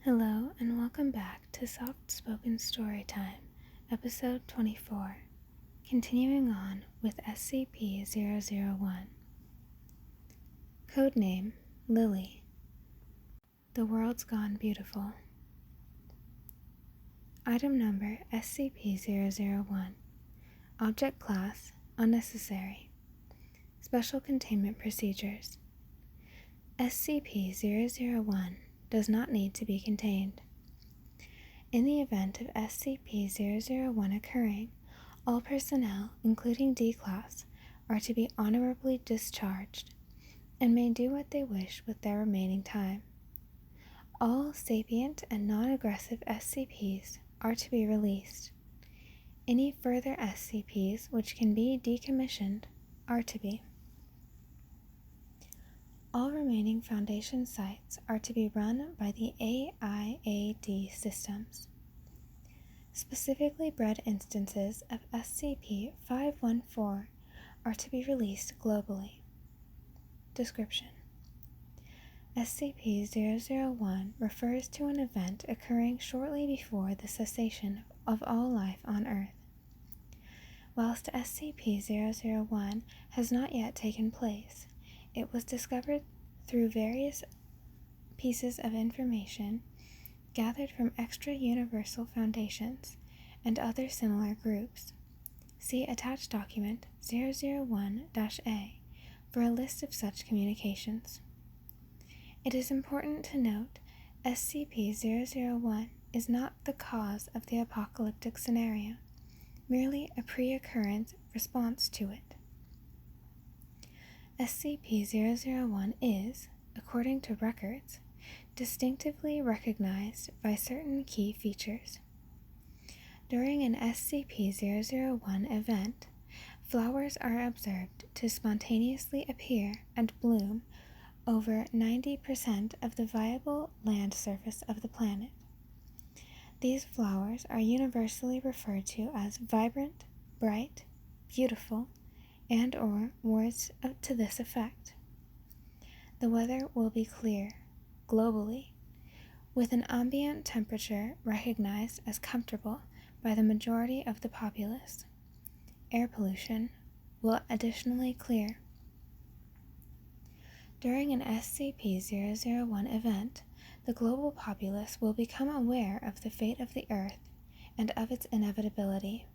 Hello and welcome back to Soft Spoken Storytime, Episode 24, continuing on with SCP-001. Codename Lily. The World's Gone Beautiful. Item Number SCP-001. Object Class Unnecessary. Special Containment Procedures. SCP-001 does not need to be contained. In the event of SCP-001 occurring, all personnel, including D-Class, are to be honorably discharged and may do what they wish with their remaining time. All sapient and non-aggressive SCPs are to be released. Any further SCPs which can be decommissioned are to be. All remaining Foundation sites are to be run by the AIAD systems. Specifically bred instances of SCP-514 are to be released globally. Description: SCP-001 refers to an event occurring shortly before the cessation of all life on Earth. Whilst SCP-001 has not yet taken place, it was discovered through various pieces of information gathered from extra-universal foundations and other similar groups. See attached document 001-A for a list of such communications. It is important to note SCP-001 is not the cause of the apocalyptic scenario, merely a pre-occurrence response to it. SCP-001 is, according to records, distinctively recognized by certain key features. During an SCP-001 event, flowers are observed to spontaneously appear and bloom over 90% of the viable land surface of the planet. These flowers are universally referred to as vibrant, bright, beautiful, and/or words to this effect. The weather will be clear, globally, with an ambient temperature recognized as comfortable by the majority of the populace. Air pollution will additionally clear. During an SCP-001 event, the global populace will become aware of the fate of the Earth and of its inevitability.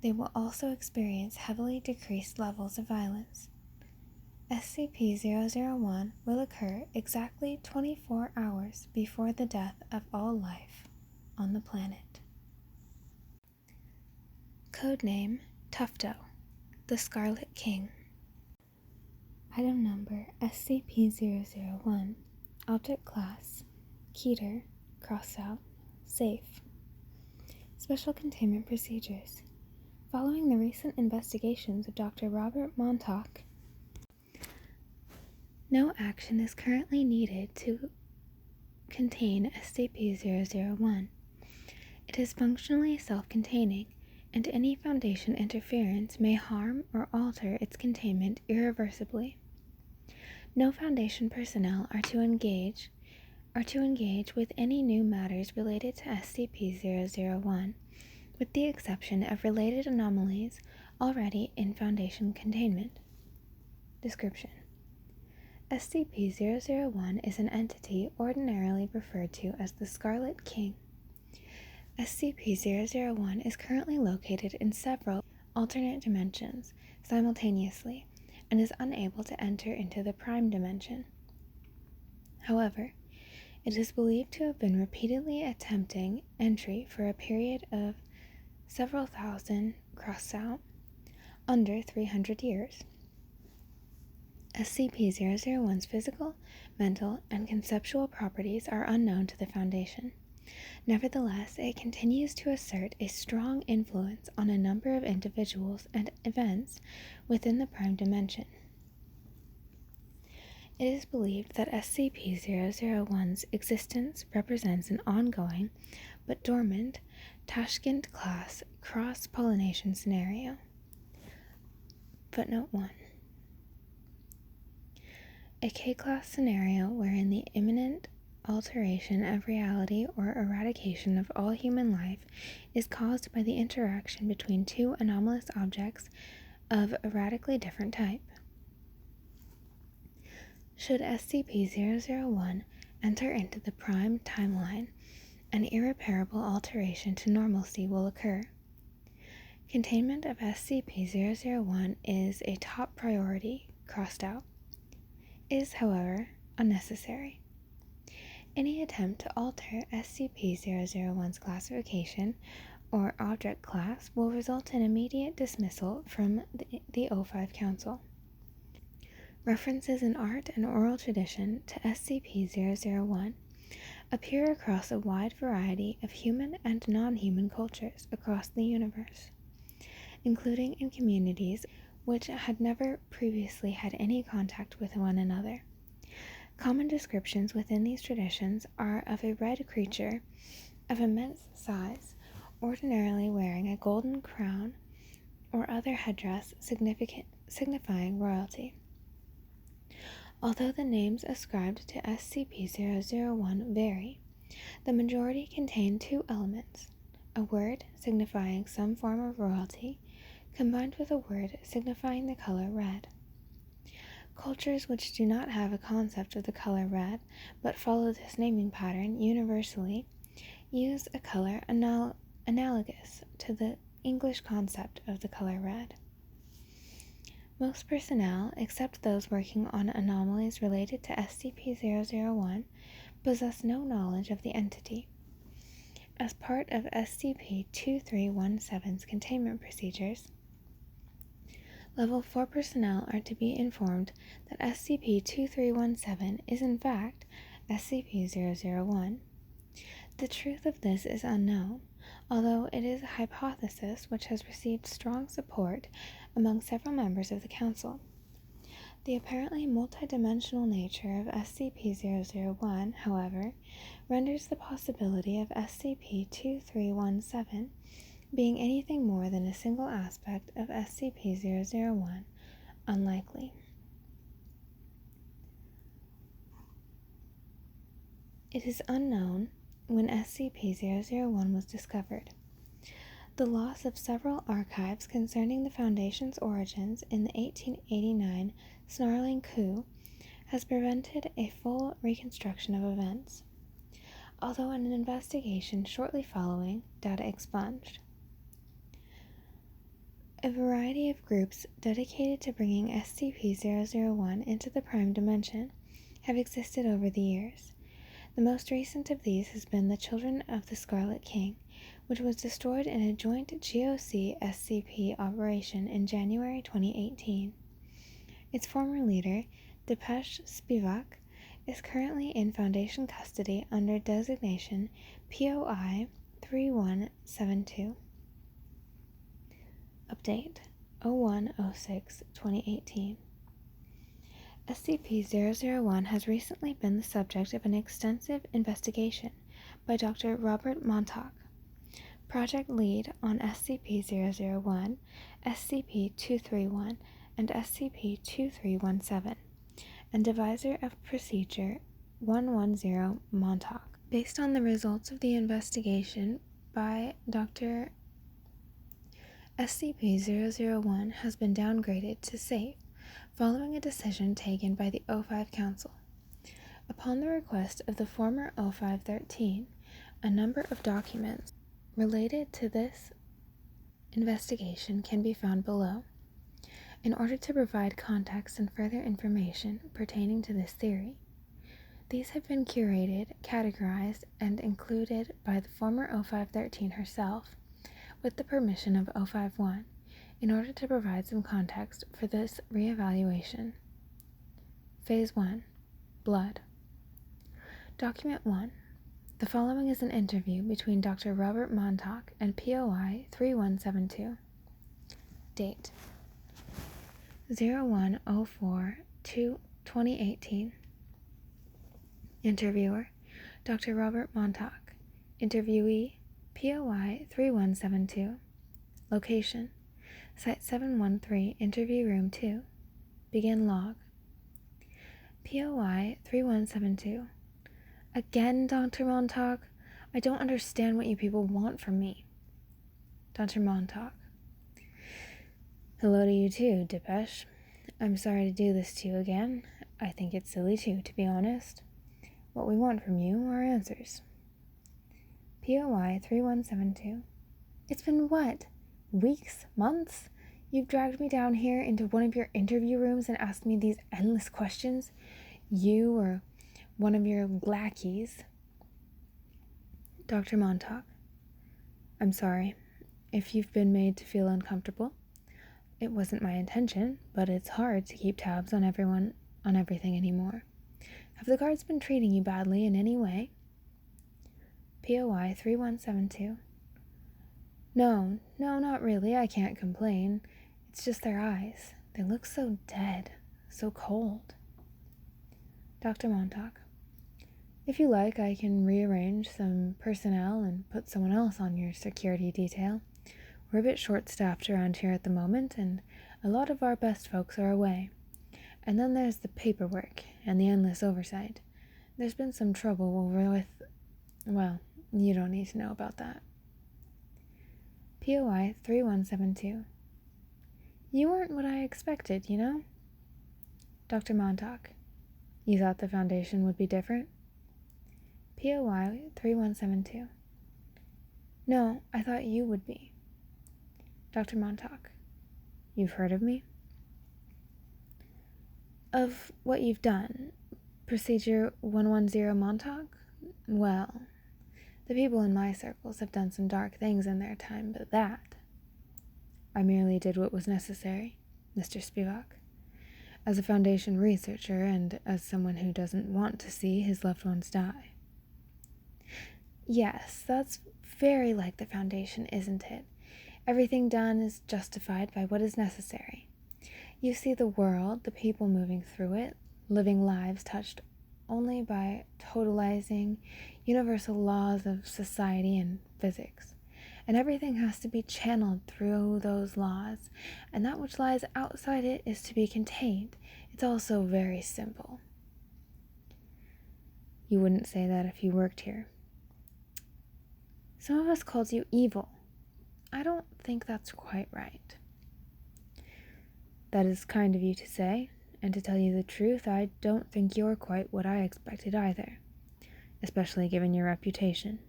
They will also experience heavily decreased levels of violence. SCP-001 will occur exactly 24 hours before the death of all life on the planet. Codename Tufto, the Scarlet King. Item Number SCP-001. Object Class Keter, Crossout, Safe. Special Containment Procedures. Following the recent investigations of Dr. Robert Montauk, no action is currently needed to contain SCP-001. It is functionally self-containing, and any Foundation interference may harm or alter its containment irreversibly. No Foundation personnel are to engage with any new matters related to SCP-001, with the exception of related anomalies already in Foundation containment. Description: SCP-001 is an entity ordinarily referred to as the Scarlet King. SCP-001 is currently located in several alternate dimensions simultaneously and is unable to enter into the Prime Dimension. However, it is believed to have been repeatedly attempting entry for a period of several thousand crossout, under 300 years. SCP-001's physical, mental, and conceptual properties are unknown to the Foundation. Nevertheless, it continues to assert a strong influence on a number of individuals and events within the Prime Dimension. It is believed that SCP-001's existence represents an ongoing, but dormant, Tashkent-class cross-pollination scenario. Footnote 1. A K-class scenario wherein the imminent alteration of reality or eradication of all human life is caused by the interaction between two anomalous objects of a radically different type. Should SCP-001 enter into the prime timeline, an irreparable alteration to normalcy will occur. Containment of SCP-001 is a top priority, crossed out. Is, however, unnecessary. Any attempt to alter SCP-001's classification or object class will result in immediate dismissal from the O5 Council. References in art and oral tradition to SCP-001 appear across a wide variety of human and non-human cultures across the universe, including in communities which had never previously had any contact with one another. Common descriptions within these traditions are of a red creature of immense size, ordinarily wearing a golden crown or other headdress signifying royalty. Although the names ascribed to SCP-001 vary, the majority contain two elements: a word signifying some form of royalty, combined with a word signifying the color red. Cultures which do not have a concept of the color red, but follow this naming pattern universally, use a color analogous to the English concept of the color red. Most personnel, except those working on anomalies related to SCP-001, possess no knowledge of the entity. As part of SCP-2317's containment procedures, Level 4 personnel are to be informed that SCP-2317 is in fact SCP-001. The truth of this is unknown, although it is a hypothesis which has received strong support among several members of the Council. The apparently multidimensional nature of SCP-001, however, renders the possibility of SCP-2317 being anything more than a single aspect of SCP-001 unlikely. It is unknown when SCP-001 was discovered. The loss of several archives concerning the Foundation's origins in the 1889 Snarling coup has prevented a full reconstruction of events, although an investigation shortly following, data expunged. A variety of groups dedicated to bringing SCP-001 into the Prime Dimension have existed over the years. The most recent of these has been the Children of the Scarlet King, which was destroyed in a joint GOC-SCP operation in January 2018. Its former leader, Depeche Spivak, is currently in Foundation custody under designation POI 3172. Update 01/06/2018. SCP-001 has recently been the subject of an extensive investigation by Dr. Robert Montauk, project lead on SCP-001, SCP-231, and SCP-2317, and devisor of Procedure 110 Montauk. Based on the results of the investigation by Dr. SCP-001 has been downgraded to safe following a decision taken by the O5 Council. Upon the request of the former O5-13, a number of documents related to this investigation can be found below. In order to provide context and further information pertaining to this theory, these have been curated, categorized, and included by the former O5-13 herself, with the permission of O5-1, in order to provide some context for this reevaluation. Phase 1. Blood. Document 1. The following is an interview between Dr. Robert Montauk and POI 3172. Date 01/04/2018. Interviewer, Dr. Robert Montauk. Interviewee, POI 3172. Location, Site 713, Interview Room 2. Begin log. POI 3172. Again, Dr. Montauk? I don't understand what you people want from me. Dr. Montauk. Hello to you too, Depeche. I'm sorry to do this to you again. I think it's silly too, to be honest. What we want from you are answers. POI 3172. It's been what? Weeks? Months? You've dragged me down here into one of your interview rooms and asked me these endless questions? You or one of your lackeys. Dr. Montauk. I'm sorry if you've been made to feel uncomfortable. It wasn't my intention, but it's hard to keep tabs on everything anymore. Have the guards been treating you badly in any way? POI 3172. No, not really. I can't complain. It's just their eyes. They look so dead, so cold. Dr. Montauk. If you like, I can rearrange some personnel and put someone else on your security detail. We're a bit short-staffed around here at the moment, and a lot of our best folks are away. And then there's the paperwork and the endless oversight. There's been some trouble with... Well, you don't need to know about that. POI 3172. You weren't what I expected, you know? Dr. Montauk. You thought the Foundation would be different? POI 3172. No, I thought you would be. Dr. Montauk. You've heard of me? Of what you've done? Procedure 110 Montauk? Well, the people in my circles have done some dark things in their time, but that... I merely did what was necessary, Mr. Spivak. As a Foundation researcher and as someone who doesn't want to see his loved ones die. Yes, that's very like the Foundation, isn't it? Everything done is justified by what is necessary. You see the world, the people moving through it, living lives touched only by totalizing universal laws of society and physics. And everything has to be channeled through those laws, and that which lies outside it is to be contained. It's also very simple. You wouldn't say that if you worked here. Some of us called you evil. I don't think that's quite right. That is kind of you to say, and to tell you the truth, I don't think you're quite what I expected either, especially given your reputation.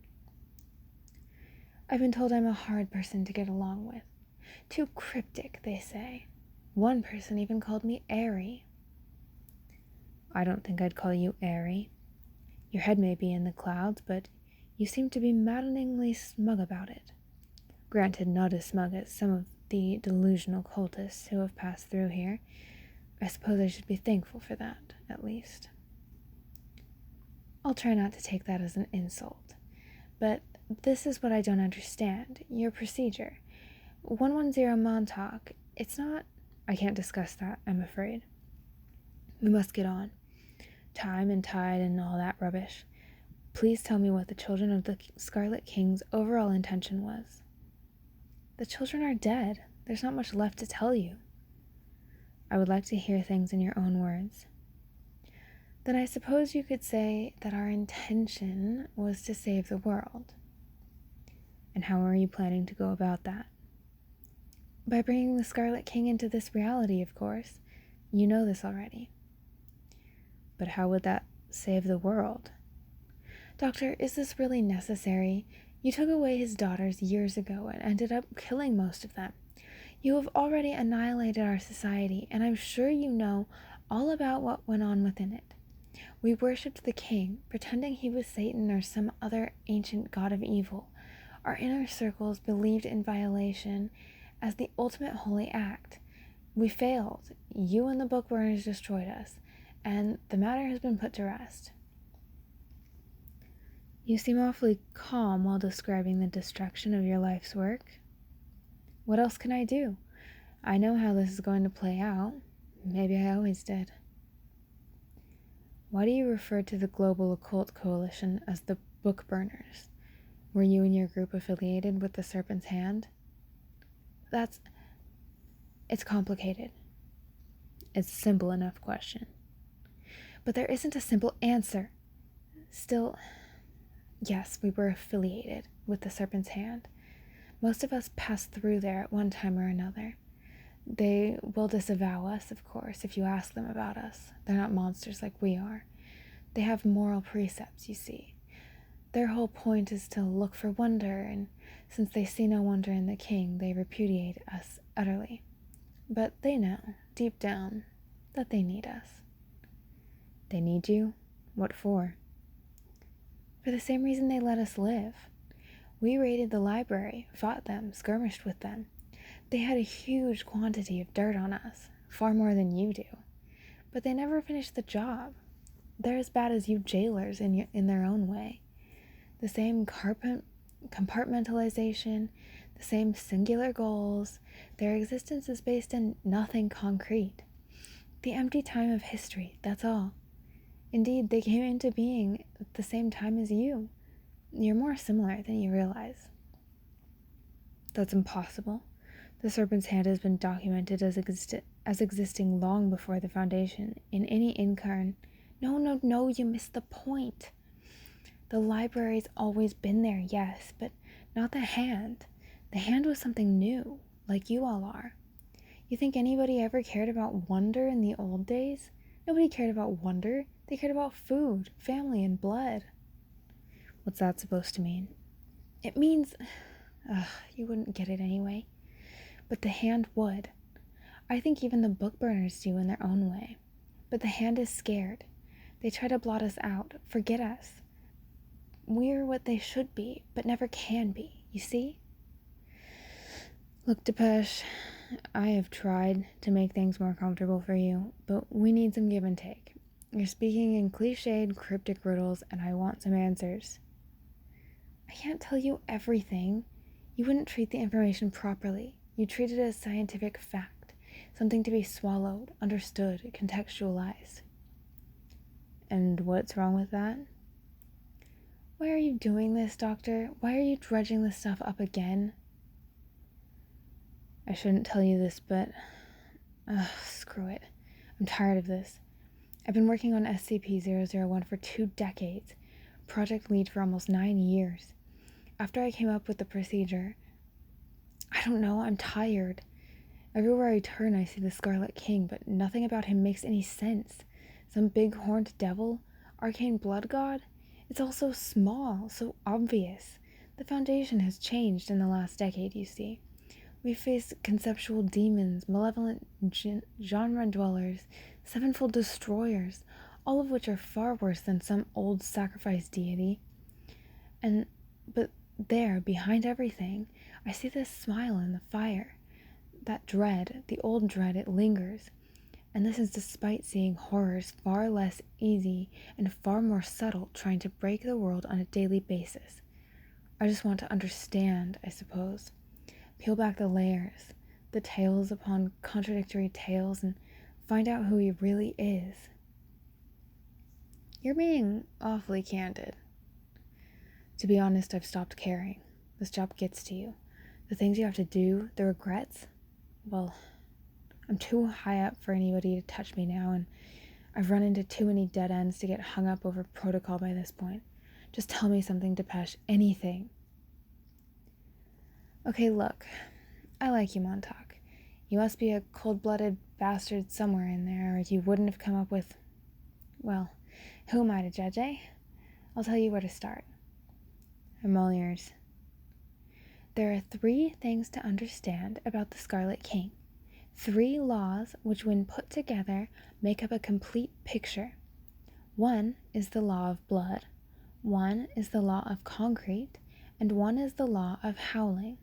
I've been told I'm a hard person to get along with. Too cryptic, they say. One person even called me airy. I don't think I'd call you airy. Your head may be in the clouds, but you seem to be maddeningly smug about it. Granted, not as smug as some of the delusional cultists who have passed through here. I suppose I should be thankful for that, at least. I'll try not to take that as an insult, but this is what I don't understand. Your procedure. 110 Montauk, it's not... I can't discuss that, I'm afraid. We must get on. Time and tide and all that rubbish. Please tell me what the children of the Scarlet King's overall intention was. The children are dead. There's not much left to tell you. I would like to hear things in your own words. Then I suppose you could say that our intention was to save the world. And how are you planning to go about that? By bringing the Scarlet King into this reality, of course. You know this already. But how would that save the world? Doctor, is this really necessary? You took away his daughters years ago and ended up killing most of them. You have already annihilated our society, and I'm sure you know all about what went on within it. We worshipped the king, pretending he was Satan or some other ancient god of evil. Our inner circles believed in violation as the ultimate holy act. We failed. You and the book burners destroyed us, and the matter has been put to rest. You seem awfully calm while describing the destruction of your life's work. What else can I do? I know how this is going to play out. Maybe I always did. Why do you refer to the Global Occult Coalition as the Book Burners? Were you and your group affiliated with the Serpent's Hand? It's complicated. It's a simple enough question. But there isn't a simple answer. Still, yes, we were affiliated with the Serpent's Hand. Most of us passed through there at one time or another. They will disavow us, of course, if you ask them about us. They're not monsters like we are. They have moral precepts, you see. Their whole point is to look for wonder, and since they see no wonder in the king, they repudiate us utterly. But they know, deep down, that they need us. They need you? What for? For the same reason they let us live. We raided the library, fought them, skirmished with them. They had a huge quantity of dirt on us, far more than you do. But they never finished the job. They're as bad as you jailers in their own way. The same compartmentalization, the same singular goals. Their existence is based in nothing concrete. The empty time of history, that's all. Indeed, they came into being at the same time as you. You're more similar than you realize. That's impossible. The Serpent's Hand has been documented as existing long before the Foundation in any incarn. No, you missed the point. The library's always been there, yes, but not the Hand. The Hand was something new, like you all are. You think anybody ever cared about wonder in the old days? Nobody cared about wonder. They cared about food, family, and blood. What's that supposed to mean? It means... you wouldn't get it anyway. But the Hand would. I think even the book burners do in their own way. But the Hand is scared. They try to blot us out, forget us. We're what they should be, but never can be, you see? Look, Depeche, I have tried to make things more comfortable for you, but we need some give and take. You're speaking in cliched, cryptic riddles, and I want some answers. I can't tell you everything. You wouldn't treat the information properly. You treat it as scientific fact, something to be swallowed, understood, contextualized. And what's wrong with that? Why are you doing this, Doctor? Why are you dredging this stuff up again? I shouldn't tell you this, but... screw it. I'm tired of this. I've been working on SCP-001 for 2 decades, project lead for almost 9 years. After I came up with the procedure, I don't know, I'm tired. Everywhere I turn, I see the Scarlet King, but nothing about him makes any sense. Some big horned devil? Arcane blood god? It's all so small, so obvious. The Foundation has changed in the last decade, you see. We face conceptual demons, malevolent genre dwellers, sevenfold destroyers, all of which are far worse than some old sacrifice deity. But there, behind everything, I see this smile in the fire. That dread, the old dread, it lingers. And this is despite seeing horrors far less easy and far more subtle trying to break the world on a daily basis. I just want to understand, I suppose. Peel back the layers, the tales upon contradictory tales, and find out who he really is. You're being awfully candid. To be honest, I've stopped caring. This job gets to you. The things you have to do, the regrets, well, I'm too high up for anybody to touch me now, and I've run into too many dead ends to get hung up over protocol by this point. Just tell me something, Depeche, anything. Okay, look, I like you, Montauk. You must be a cold-blooded bastard somewhere in there, or you wouldn't have come up with... Well, who am I to judge, eh? I'll tell you where to start. I'm all ears. There are 3 things to understand about the Scarlet King. 3 laws which, when put together, make up a complete picture. 1 is the law of blood, 1 is the law of concrete, and 1 is the law of howling.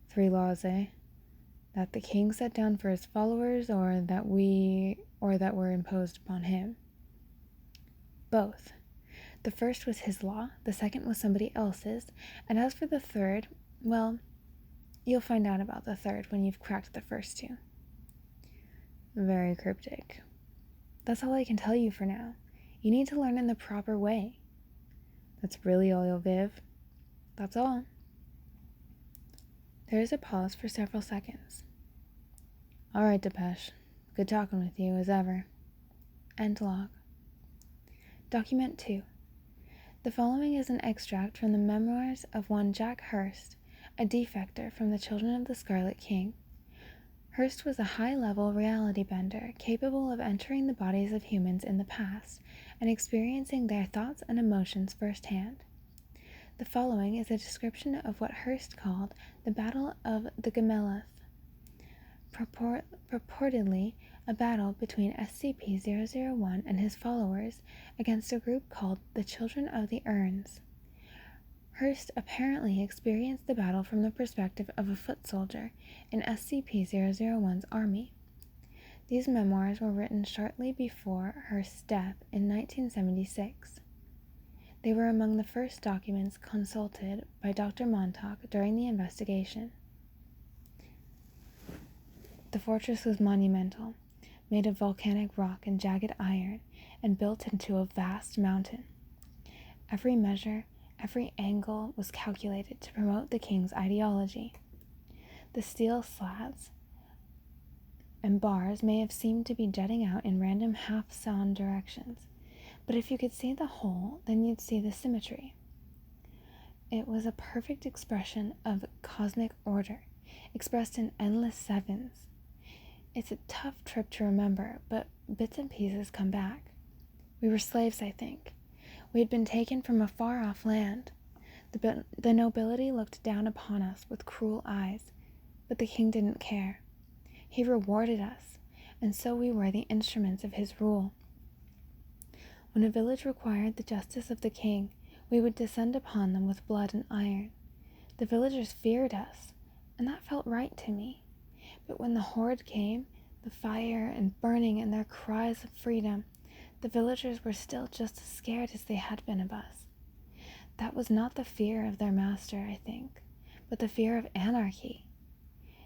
3 laws, eh? That the king set down for his followers, or that were imposed upon him? Both. The first was his law, the second was somebody else's, and as for the third, well, you'll find out about the third when you've cracked the first 2. Very cryptic. That's all I can tell you for now. You need to learn in the proper way. That's really all you'll give? That's all. There is a pause for several seconds. All right, Depeche. Good talking with you, as ever. End log. Document 2. The following is an extract from the memoirs of one Jack Hurst, a defector from the Children of the Scarlet King. Hurst was a high-level reality bender capable of entering the bodies of humans in the past and experiencing their thoughts and emotions firsthand. The following is a description of what Hurst called the Battle of the Gameleth, purportedly a battle between SCP-001 and his followers against a group called the Children of the Urns. Hurst apparently experienced the battle from the perspective of a foot soldier in SCP-001's army. These memoirs were written shortly before Hurst's death in 1976. They were among the first documents consulted by Dr. Montauk during the investigation. The fortress was monumental, made of volcanic rock and jagged iron, and built into a vast mountain. Every measure, every angle was calculated to promote the king's ideology. The steel slats and bars may have seemed to be jutting out in random half-sawn directions, but if you could see the whole, then you'd see the symmetry. It was a perfect expression of cosmic order, expressed in endless sevens. It's a tough trip to remember, but bits and pieces come back. We were slaves, I think. We had been taken from a far-off land. The nobility looked down upon us with cruel eyes, but the king didn't care. He rewarded us, and so we were the instruments of his rule. When a village required the justice of the king, we would descend upon them with blood and iron. The villagers feared us, and that felt right to me. But when the horde came, the fire and burning and their cries of freedom, the villagers were still just as scared as they had been of us. That was not the fear of their master, I think, but the fear of anarchy.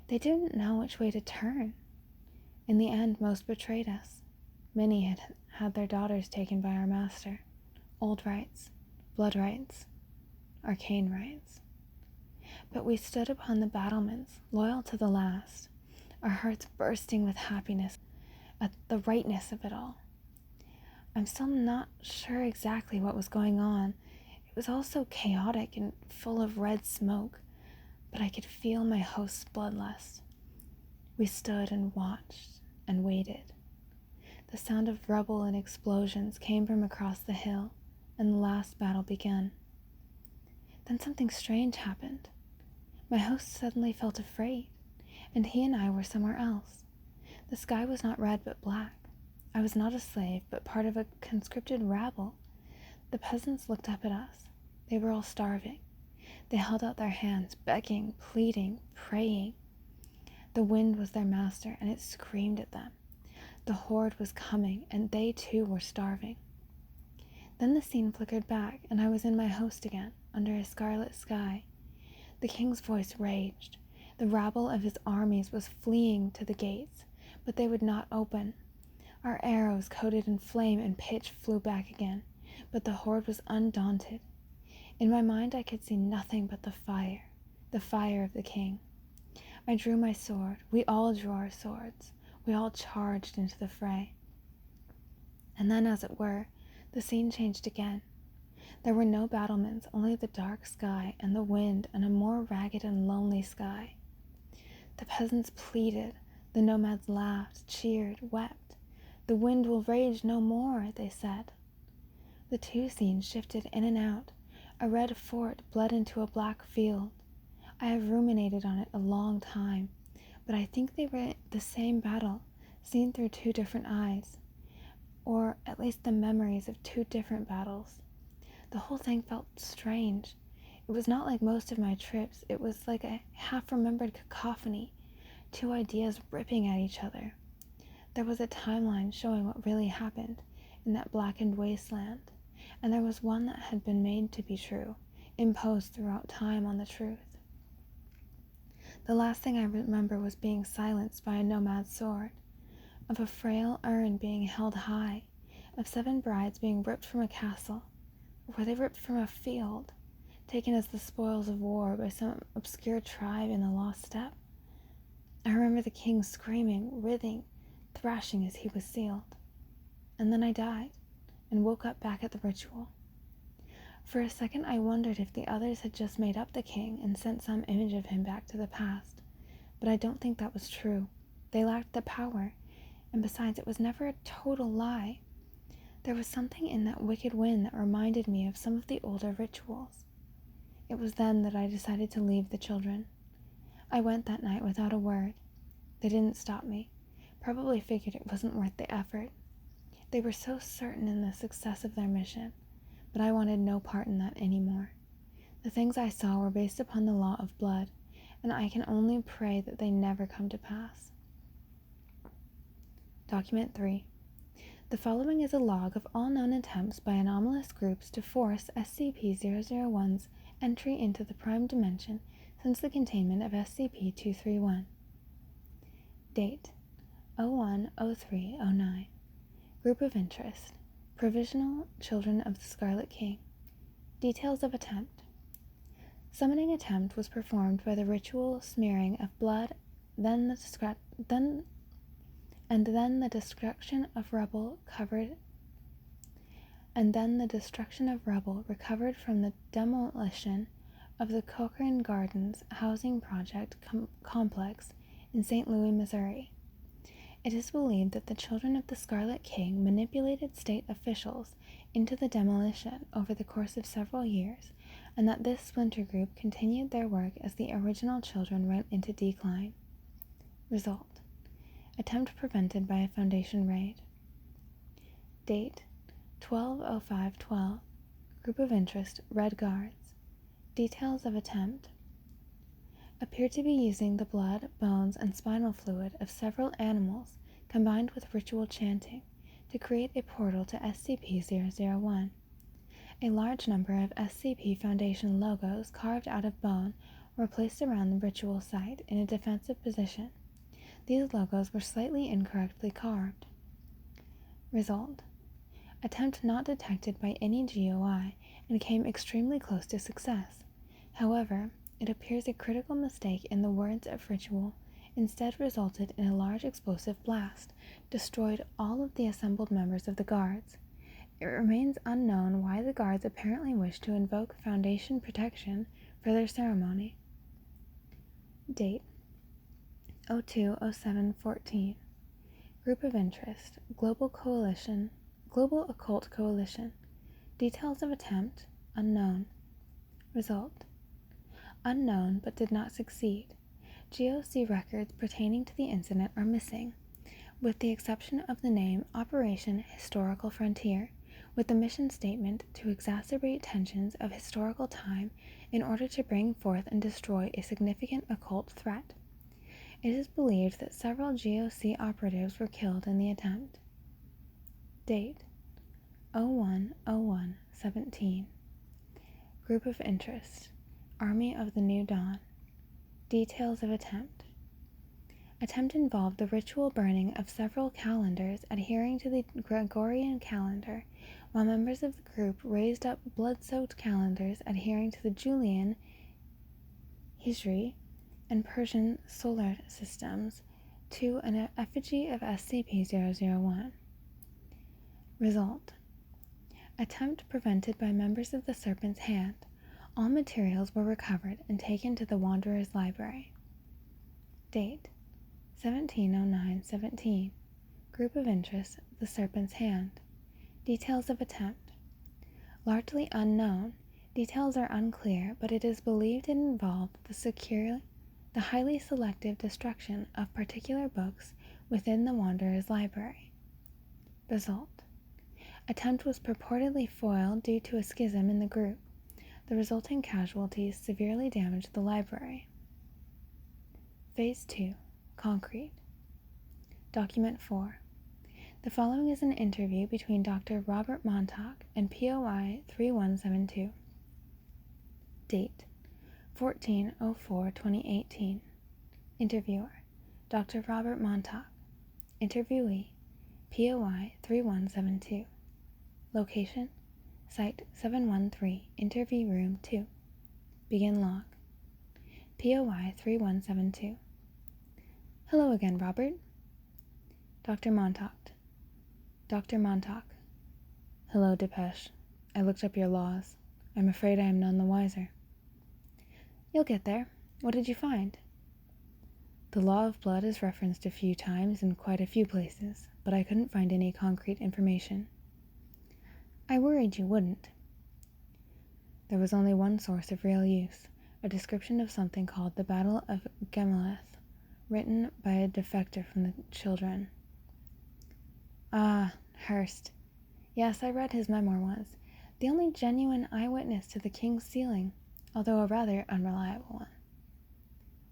They didn't know which way to turn. In the end, most betrayed us. Many had had their daughters taken by our master. Old rights, blood rights, arcane rights. But we stood upon the battlements, loyal to the last, our hearts bursting with happiness at the rightness of it all. I'm still not sure exactly what was going on. It was all so chaotic and full of red smoke, but I could feel my host's bloodlust. We stood and watched and waited. The sound of rubble and explosions came from across the hill, and the last battle began. Then something strange happened. My host suddenly felt afraid, and he and I were somewhere else. The sky was not red but black. I was not a slave, but part of a conscripted rabble. The peasants looked up at us. They were all starving. They held out their hands, begging, pleading, praying. The wind was their master, and it screamed at them. The horde was coming, and they too were starving. Then the scene flickered back, and I was in my host again, under a scarlet sky. The king's voice raged. The rabble of his armies was fleeing to the gates, but they would not open. Our arrows, coated in flame and pitch, flew back again, but the horde was undaunted. In my mind I could see nothing but the fire of the king. I drew my sword. We all drew our swords. We all charged into the fray. And then, as it were, the scene changed again. There were no battlements, only the dark sky and the wind and a more ragged and lonely sky. The peasants pleaded, the nomads laughed, cheered, wept. The wind will rage no more, they said. The two scenes shifted in and out. A red fort bled into a black field. I have ruminated on it a long time, but I think they were the same battle, seen through two different eyes, or at least the memories of two different battles. The whole thing felt strange. It was not like most of my trips. It was like a half-remembered cacophony, two ideas ripping at each other. There was a timeline showing what really happened in that blackened wasteland, and there was one that had been made to be true, imposed throughout time on the truth. The last thing I remember was being silenced by a nomad's sword, of a frail urn being held high, of 7 brides being ripped from a castle, or were they ripped from a field, taken as the spoils of war by some obscure tribe in the lost steppe? I remember the king screaming, writhing, thrashing as he was sealed. And then I died, and woke up back at the ritual. For a second, I wondered if the others had just made up the king and sent some image of him back to the past, but I don't think that was true. They lacked the power, and besides, it was never a total lie. There was something in that wicked wind that reminded me of some of the older rituals. It was then that I decided to leave the children. I went that night without a word. They didn't stop me, probably figured it wasn't worth the effort. They were so certain in the success of their mission, but I wanted no part in that anymore. The things I saw were based upon the law of blood, and I can only pray that they never come to pass. Document 3. The following is a log of all known attempts by anomalous groups to force SCP-001's entry into the Prime Dimension since the containment of SCP-231. Date: 01/03/09. Group of interest: Provisional Children of the Scarlet King. Details of attempt: Summoning attempt was performed by the ritual smearing of blood, then the destruction of rubble recovered from the demolition of the Cochrane Gardens Housing Project complex in St. Louis, Missouri. It is believed that the Children of the Scarlet King manipulated state officials into the demolition over the course of several years, and that this splinter group continued their work as the original children went into decline. Result: attempt prevented by a Foundation raid. Date: 12/05/12. Group of interest: Red Guards. Details of attempt: appear to be using the blood, bones, and spinal fluid of several animals combined with ritual chanting to create a portal to SCP-001. A large number of SCP Foundation logos carved out of bone were placed around the ritual site in a defensive position. These logos were slightly incorrectly carved. Result: attempt not detected by any GOI and came extremely close to success. However, it appears a critical mistake in the words of ritual instead resulted in a large explosive blast, destroyed all of the assembled members of the guards. It remains unknown why the guards apparently wished to invoke Foundation protection for their ceremony. Date: 02/07/14. Group of interest: Global Occult Coalition. Details of attempt: unknown. Result: unknown but did not succeed. GOC records pertaining to the incident are missing, with the exception of the name Operation Historical Frontier, with the mission statement to exacerbate tensions of historical time in order to bring forth and destroy a significant occult threat. It is believed that several GOC operatives were killed in the attempt. Date: 01/01/17. Group of interest: Army of the New Dawn. Details of attempt: attempt involved the ritual burning of several calendars adhering to the Gregorian calendar, while members of the group raised up blood-soaked calendars adhering to the Julian, Hijri, and Persian solar systems to an effigy of SCP-001. Result: attempt prevented by members of the Serpent's Hand. All materials were recovered and taken to the Wanderer's Library. Date: 17/09/17. Group of interest: the Serpent's Hand. Details of attempt: largely unknown. Details are unclear, but it is believed it involved the highly selective destruction of particular books within the Wanderer's Library. Result: attempt was purportedly foiled due to a schism in the group. The resulting casualties severely damaged the library. Phase 2. Concrete. Document 4. The following is an interview between Dr. Robert Montauk and POI 3172. Date: 14/04/2018. Interviewer: Dr. Robert Montauk. Interviewee: POI 3172. Location: Site 713, Interview Room 2. Begin log. POI 3172. Hello again, Robert. Dr. Montauk. Hello, Depeche. I looked up your laws. I'm afraid I am none the wiser. You'll get there. What did you find? The law of blood is referenced a few times in quite a few places, but I couldn't find any concrete information. I worried you wouldn't. There was only one source of real use, a description of something called the Battle of Gemeleth, written by a defector from the Children. Ah, Hearst. Yes, I read his memoir once, the only genuine eyewitness to the king's sealing, although a rather unreliable one.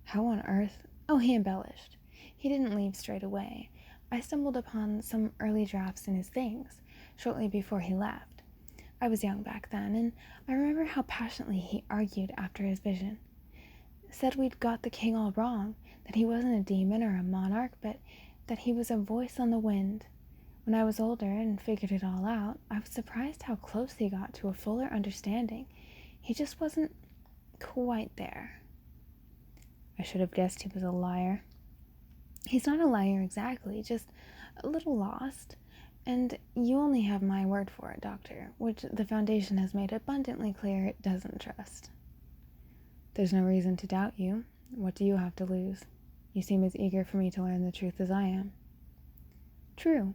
How on earth? Oh, he embellished. He didn't leave straight away. I stumbled upon some early drafts in his things, shortly before he left. I was young back then, and I remember how passionately he argued after his vision. Said we'd got the king all wrong, that he wasn't a demon or a monarch, but that he was a voice on the wind. When I was older and figured it all out, I was surprised how close he got to a fuller understanding. He just wasn't quite there. I should have guessed he was a liar. He's not a liar exactly, just a little lost. And you only have my word for it, Doctor, which the Foundation has made abundantly clear it doesn't trust. There's no reason to doubt you. What do you have to lose? You seem as eager for me to learn the truth as I am. True.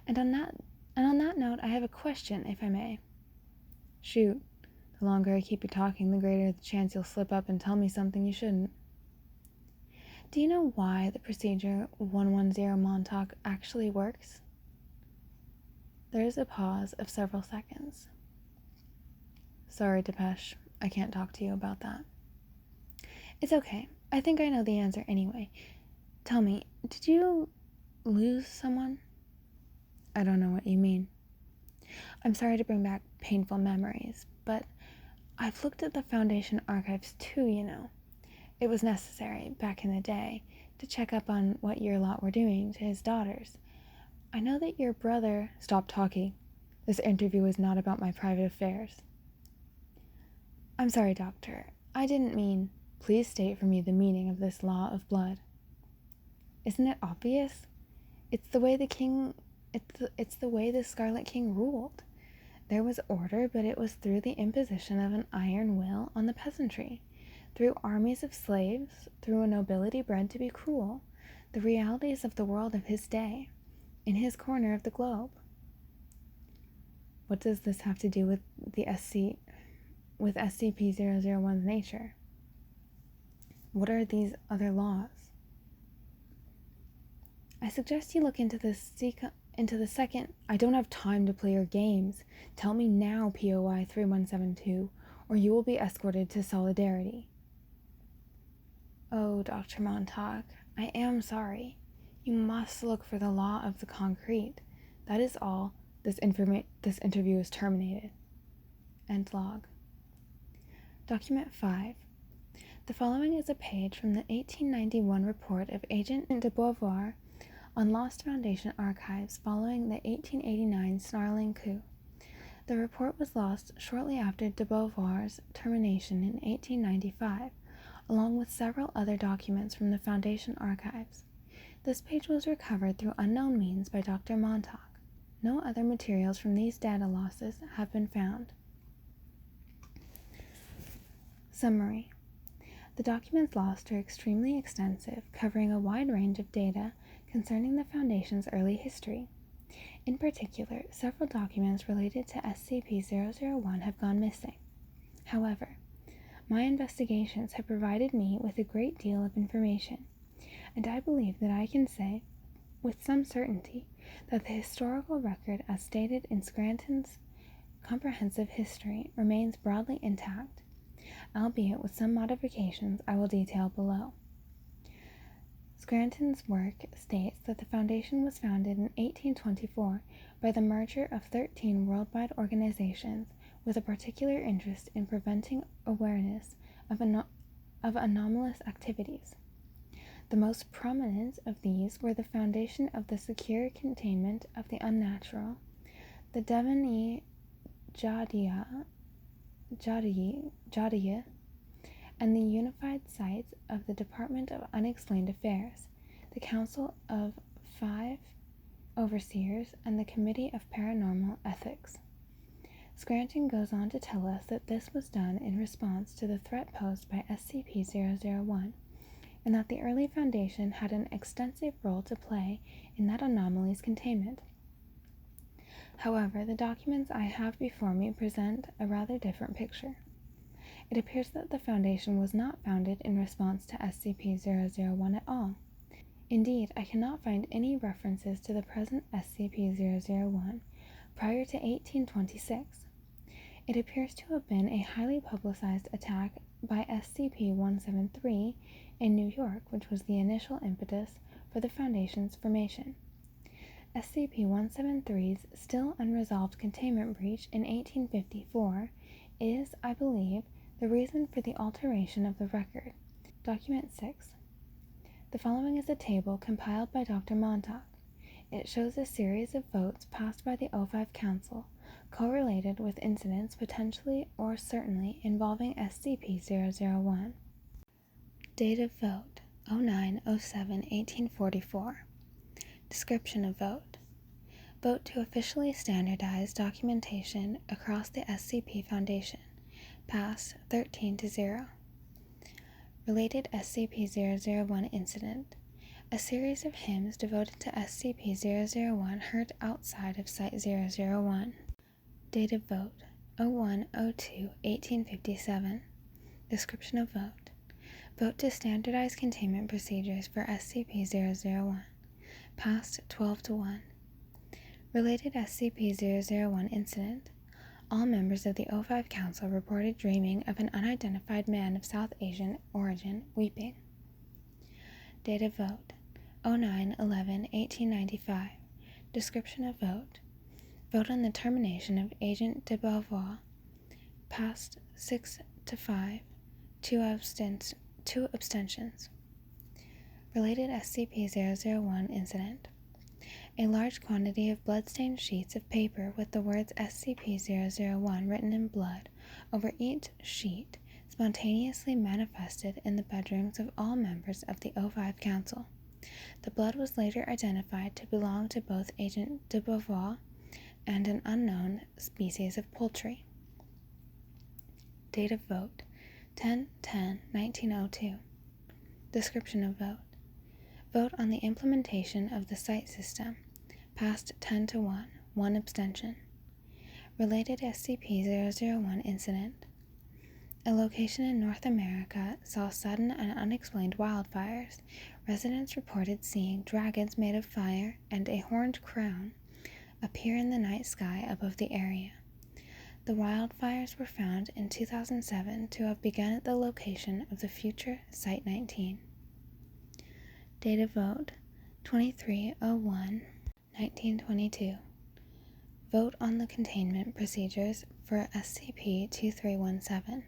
And on that note, I have a question, if I may. Shoot. The longer I keep you talking, the greater the chance you'll slip up and tell me something you shouldn't. Do you know why the procedure 110 Montauk actually works? There is a pause of several seconds. Sorry, Depeche. I can't talk to you about that. It's okay. I think I know the answer anyway. Tell me, did you lose someone? I don't know what you mean. I'm sorry to bring back painful memories, but I've looked at the Foundation archives too, you know. It was necessary, back in the day, to check up on what your lot were doing to his daughters. I know that your brother... Stop talking. This interview is not about my private affairs. I'm sorry, Doctor. I didn't mean... Please state for me the meaning of this law of blood. Isn't it obvious? It's the way the Scarlet King ruled. There was order, but it was through the imposition of an iron will on the peasantry, through armies of slaves, through a nobility bred to be cruel, the realities of the world of his day, in his corner of the globe. What does this have to do with SCP-001's nature? What are these other laws? I suggest you look into the second... I don't have time to play your games. Tell me now, POI 3172, or you will be escorted to Solidarity. Oh, Dr. Montauk, I am sorry. You must look for the law of the concrete. That is all. This interview is terminated. End log. Document 5. The following is a page from the 1891 report of Agent de Beauvoir on Lost Foundation archives following the 1889 Snarling coup. The report was lost shortly after de Beauvoir's termination in 1895, along with several other documents from the Foundation archives. This page was recovered through unknown means by Dr. Montauk. No other materials from these data losses have been found. Summary. The documents lost are extremely extensive, covering a wide range of data concerning the Foundation's early history. In particular, several documents related to SCP-001 have gone missing. However, my investigations have provided me with a great deal of information, and I believe that I can say, with some certainty, that the historical record as stated in Scranton's comprehensive history remains broadly intact, albeit with some modifications I will detail below. Scranton's work states that the Foundation was founded in 1824 by the merger of 13 worldwide organizations with a particular interest in preventing awareness of anomalous activities. The most prominent of these were the Foundation of the Secure Containment of the Unnatural, the Devon-e Jadiya, and the Unified Sites of the Department of Unexplained Affairs, the Council of 5 Overseers, and the Committee of Paranormal Ethics. Scranton goes on to tell us that this was done in response to the threat posed by SCP-001, and that the early Foundation had an extensive role to play in that anomaly's containment. However, the documents I have before me present a rather different picture. It appears that the Foundation was not founded in response to SCP-001 at all. Indeed, I cannot find any references to the present SCP-001 prior to 1826. It appears to have been a highly publicized attack by SCP-173 in New York, which was the initial impetus for the Foundation's formation. SCP-173's still unresolved containment breach in 1854 is, I believe, the reason for the alteration of the record. Document 6. The following is a table compiled by Dr. Montauk. It shows a series of votes passed by the O5 Council, correlated with incidents potentially or certainly involving SCP-001. Date of vote: 09/07/1844. Description of vote: vote to officially standardize documentation across the SCP Foundation. Passed 13-0. Related SCP-001 incident: a series of hymns devoted to SCP-001 heard outside of Site-001. Date of vote: 01/02/1857. Description of vote: vote to standardize containment procedures for SCP-001. Passed 12-1. Related SCP-001 incident: all members of the O5 Council reported dreaming of an unidentified man of South Asian origin weeping. Date of vote: 09/11/1895. Description of vote: vote on the termination of Agent de Beauvoir. Passed 6-5. Two abstentions. Related SCP-001 incident: a large quantity of blood-stained sheets of paper with the words SCP-001 written in blood over each sheet spontaneously manifested in the bedrooms of all members of the O5 Council. The blood was later identified to belong to both Agent de Beauvoir and an unknown species of poultry. Date of vote: 10/10/1902. Description of vote: vote on the implementation of the site system. Passed 10-1, 1 abstention. Related SCP-001 incident: a location in North America saw sudden and unexplained wildfires. Residents reported seeing dragons made of fire and a horned crown appear in the night sky above the area. The wildfires were found in 2007 to have begun at the location of the future Site-19. Date of vote: 23/01/1922. Vote on the containment procedures for SCP-2317.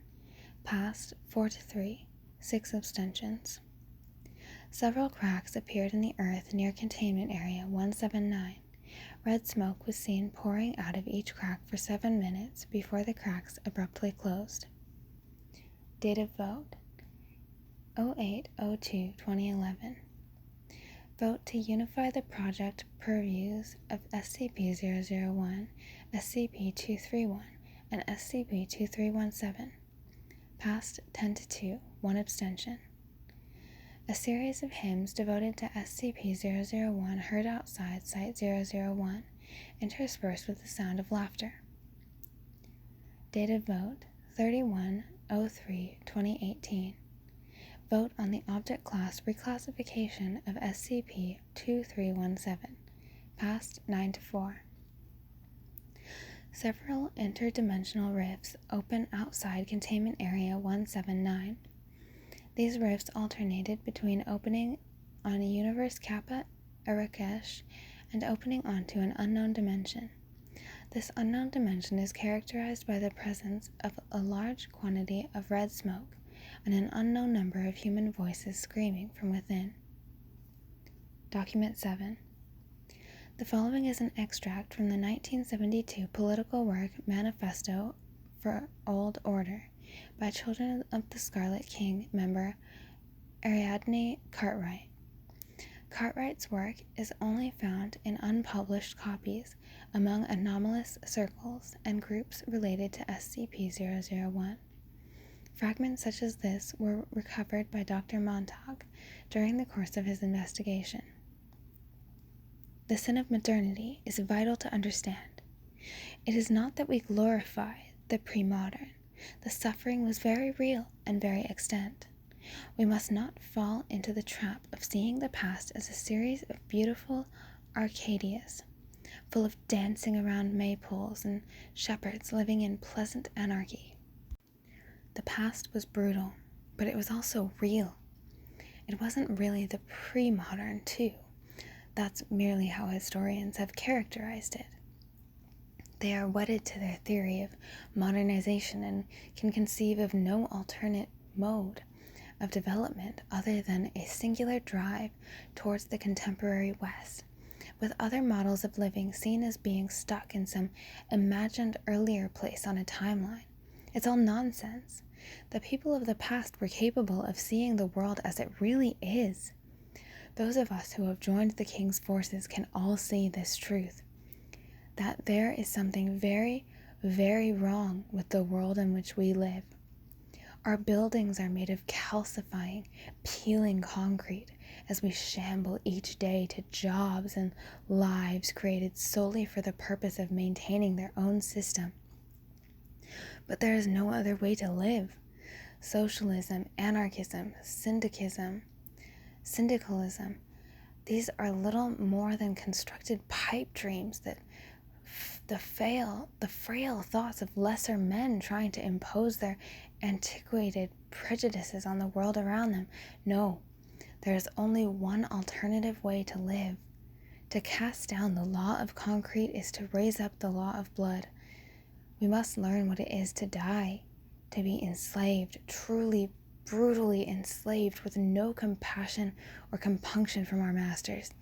Passed 4-3, 6 abstentions. Several cracks appeared in the earth near Containment Area 179. Red smoke was seen pouring out of each crack for 7 minutes before the cracks abruptly closed. Date of vote: 08/02/2011. Vote to unify the project purviews of SCP-001, SCP-231, and SCP-2317. Passed 10-2, 1 abstention. A series of hymns devoted to SCP-001 heard outside Site-001, interspersed with the sound of laughter. Date of vote: 31/03/2018. Vote on the object class reclassification of SCP-2317. Passed 9-4. Several interdimensional rifts open outside Containment Area 179. These rifts alternated between opening on a Universe Kappa Arakesh and opening onto an unknown dimension. This unknown dimension is characterized by the presence of a large quantity of red smoke and an unknown number of human voices screaming from within. Document 7. The following is an extract from the 1972 political work Manifesto for Old Order by Children of the Scarlet King member Ariadne Cartwright. Cartwright's work is only found in unpublished copies among anomalous circles and groups related to SCP-001. Fragments such as this were recovered by Dr. Montauk during the course of his investigation. The sin of modernity is vital to understand. It is not that we glorify the pre-modern. The suffering was very real and very extant. We must not fall into the trap of seeing the past as a series of beautiful Arcadias, full of dancing around maypoles and shepherds living in pleasant anarchy. The past was brutal, but it was also real. It wasn't really the pre-modern, too. That's merely how historians have characterized it. They are wedded to their theory of modernization and can conceive of no alternate mode of development other than a singular drive towards the contemporary West, with other models of living seen as being stuck in some imagined earlier place on a timeline. It's all nonsense. The people of the past were capable of seeing the world as it really is. Those of us who have joined the King's forces can all see this truth, that there is something very, very wrong with the world in which we live. Our buildings are made of calcifying, peeling concrete as we shamble each day to jobs and lives created solely for the purpose of maintaining their own system. But there is no other way to live. Socialism, anarchism, syndicalism, these are little more than constructed pipe dreams that the frail thoughts of lesser men trying to impose their antiquated prejudices on the world around them. No, there is only one alternative way to live. To cast down the law of concrete is to raise up the law of blood. We must learn what it is to die, to be enslaved, truly, brutally enslaved, with no compassion or compunction from our masters.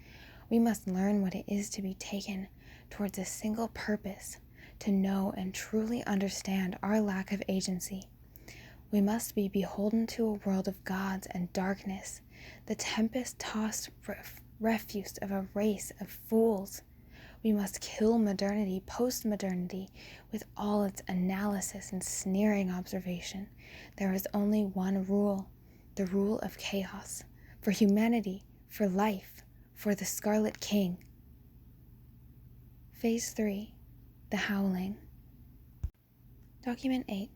We must learn what it is to be taken towards a single purpose, to know and truly understand our lack of agency. We must be beholden to a world of gods and darkness, the tempest-tossed refuse of a race of fools. We must kill modernity, post-modernity, with all its analysis and sneering observation. There is only one rule, the rule of chaos, for humanity, for life, for the Scarlet King. Phase 3, The Howling. Document 8.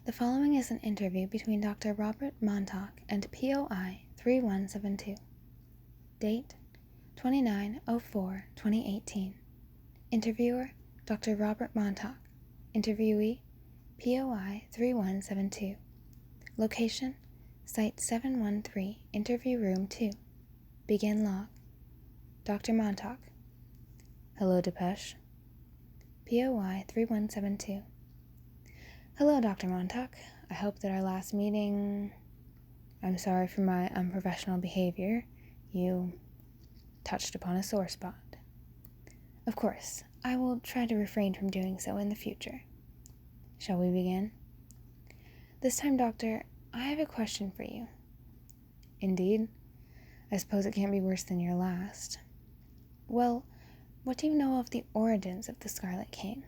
The following is an interview between Dr. Robert Montauk and POI 3172. Date 29/04/2018. Interviewer, Dr. Robert Montauk. Interviewee, POI 3172. Location, Site 713, Interview Room 2. Begin log. Dr. Montauk. Hello, Depeche. POI 3172. Hello, Dr. Montauk. I hope that our last meeting... I'm sorry for my unprofessional behavior. You touched upon a sore spot. Of course, I will try to refrain from doing so in the future. Shall we begin? This time, Doctor, I have a question for you. Indeed? I suppose it can't be worse than your last. Well, what do you know of the origins of the Scarlet King?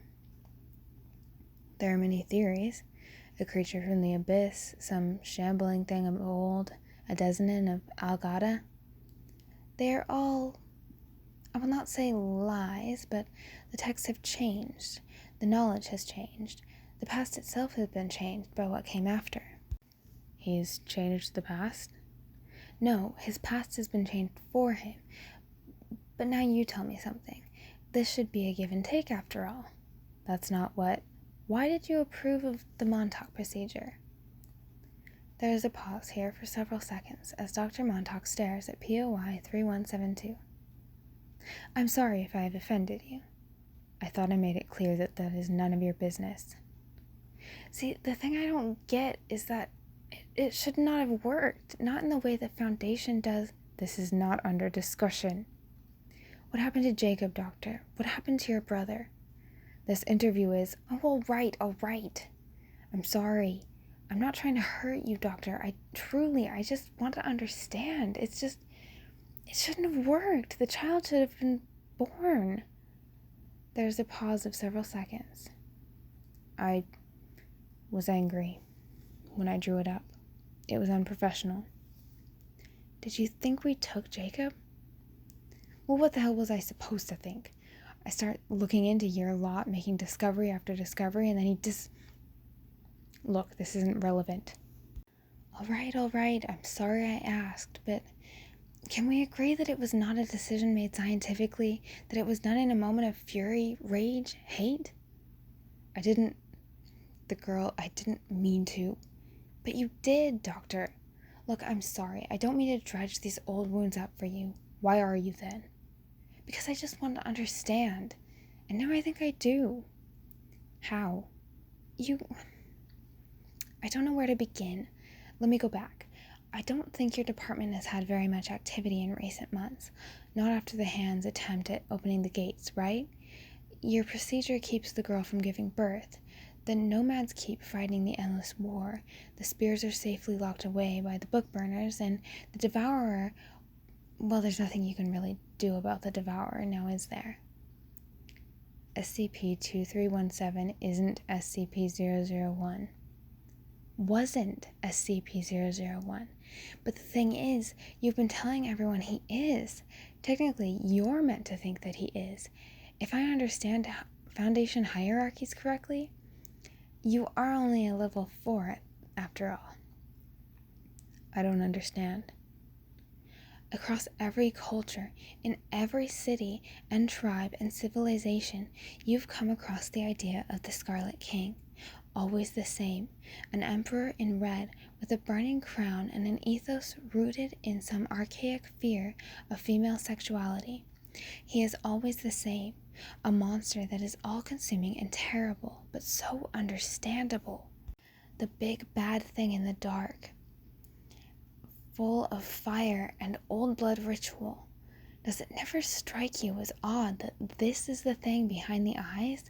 There are many theories. A creature from the abyss, some shambling thing of old, a dozen of Algada. They are all, I will not say lies, but the texts have changed. The knowledge has changed. The past itself has been changed by what came after. He's changed the past? No, his past has been changed for him. But now you tell me something. This should be a give and take after all. That's not what... Why did you approve of the Montauk procedure? There is a pause here for several seconds as Dr. Montauk stares at POI 3172. I'm sorry if I have offended you. I thought I made it clear that that is none of your business. See, the thing I don't get is that it should not have worked, not in the way the Foundation does. This is not under discussion. What happened to Jacob, Doctor? What happened to your brother? This interview is... Oh, all right. I'm sorry. I'm not trying to hurt you, Doctor. I just want to understand. It's It shouldn't have worked. The child should have been born. There's a pause of several seconds. I was angry when I drew it up. It was unprofessional. Did you think we took Jacob? Well, what the hell was I supposed to think? I start looking into your lot, making discovery after discovery, and then he Look, this isn't relevant. All right, I'm sorry I asked, but can we agree that it was not a decision made scientifically, that it was done in a moment of fury, rage, hate? I didn't mean to. But you did, Doctor. Look, I'm sorry. I don't mean to dredge these old wounds up for you. Why are you then? Because I just want to understand. And now I think I do. How? I don't know where to begin. Let me go back. I don't think your department has had very much activity in recent months. Not after the Hand's attempt at opening the gates, right? Your procedure keeps the girl from giving birth. The nomads keep fighting the endless war. The spears are safely locked away by the book burners, and the Devourer... Well, there's nothing you can really do about the Devourer, now is there? SCP-2317 isn't SCP-001. Wasn't SCP-001. But the thing is, you've been telling everyone he is. Technically, you're meant to think that he is. If I understand Foundation hierarchies correctly, you are only a level 4 after all. I don't understand. Across every culture, in every city and tribe and civilization, you've come across the idea of the Scarlet King. Always the same, an emperor in red with a burning crown and an ethos rooted in some archaic fear of female sexuality. He is always the same, a monster that is all-consuming and terrible, but so understandable. The big bad thing in the dark, full of fire and old blood ritual. Does it never strike you as odd that this is the thing behind the eyes?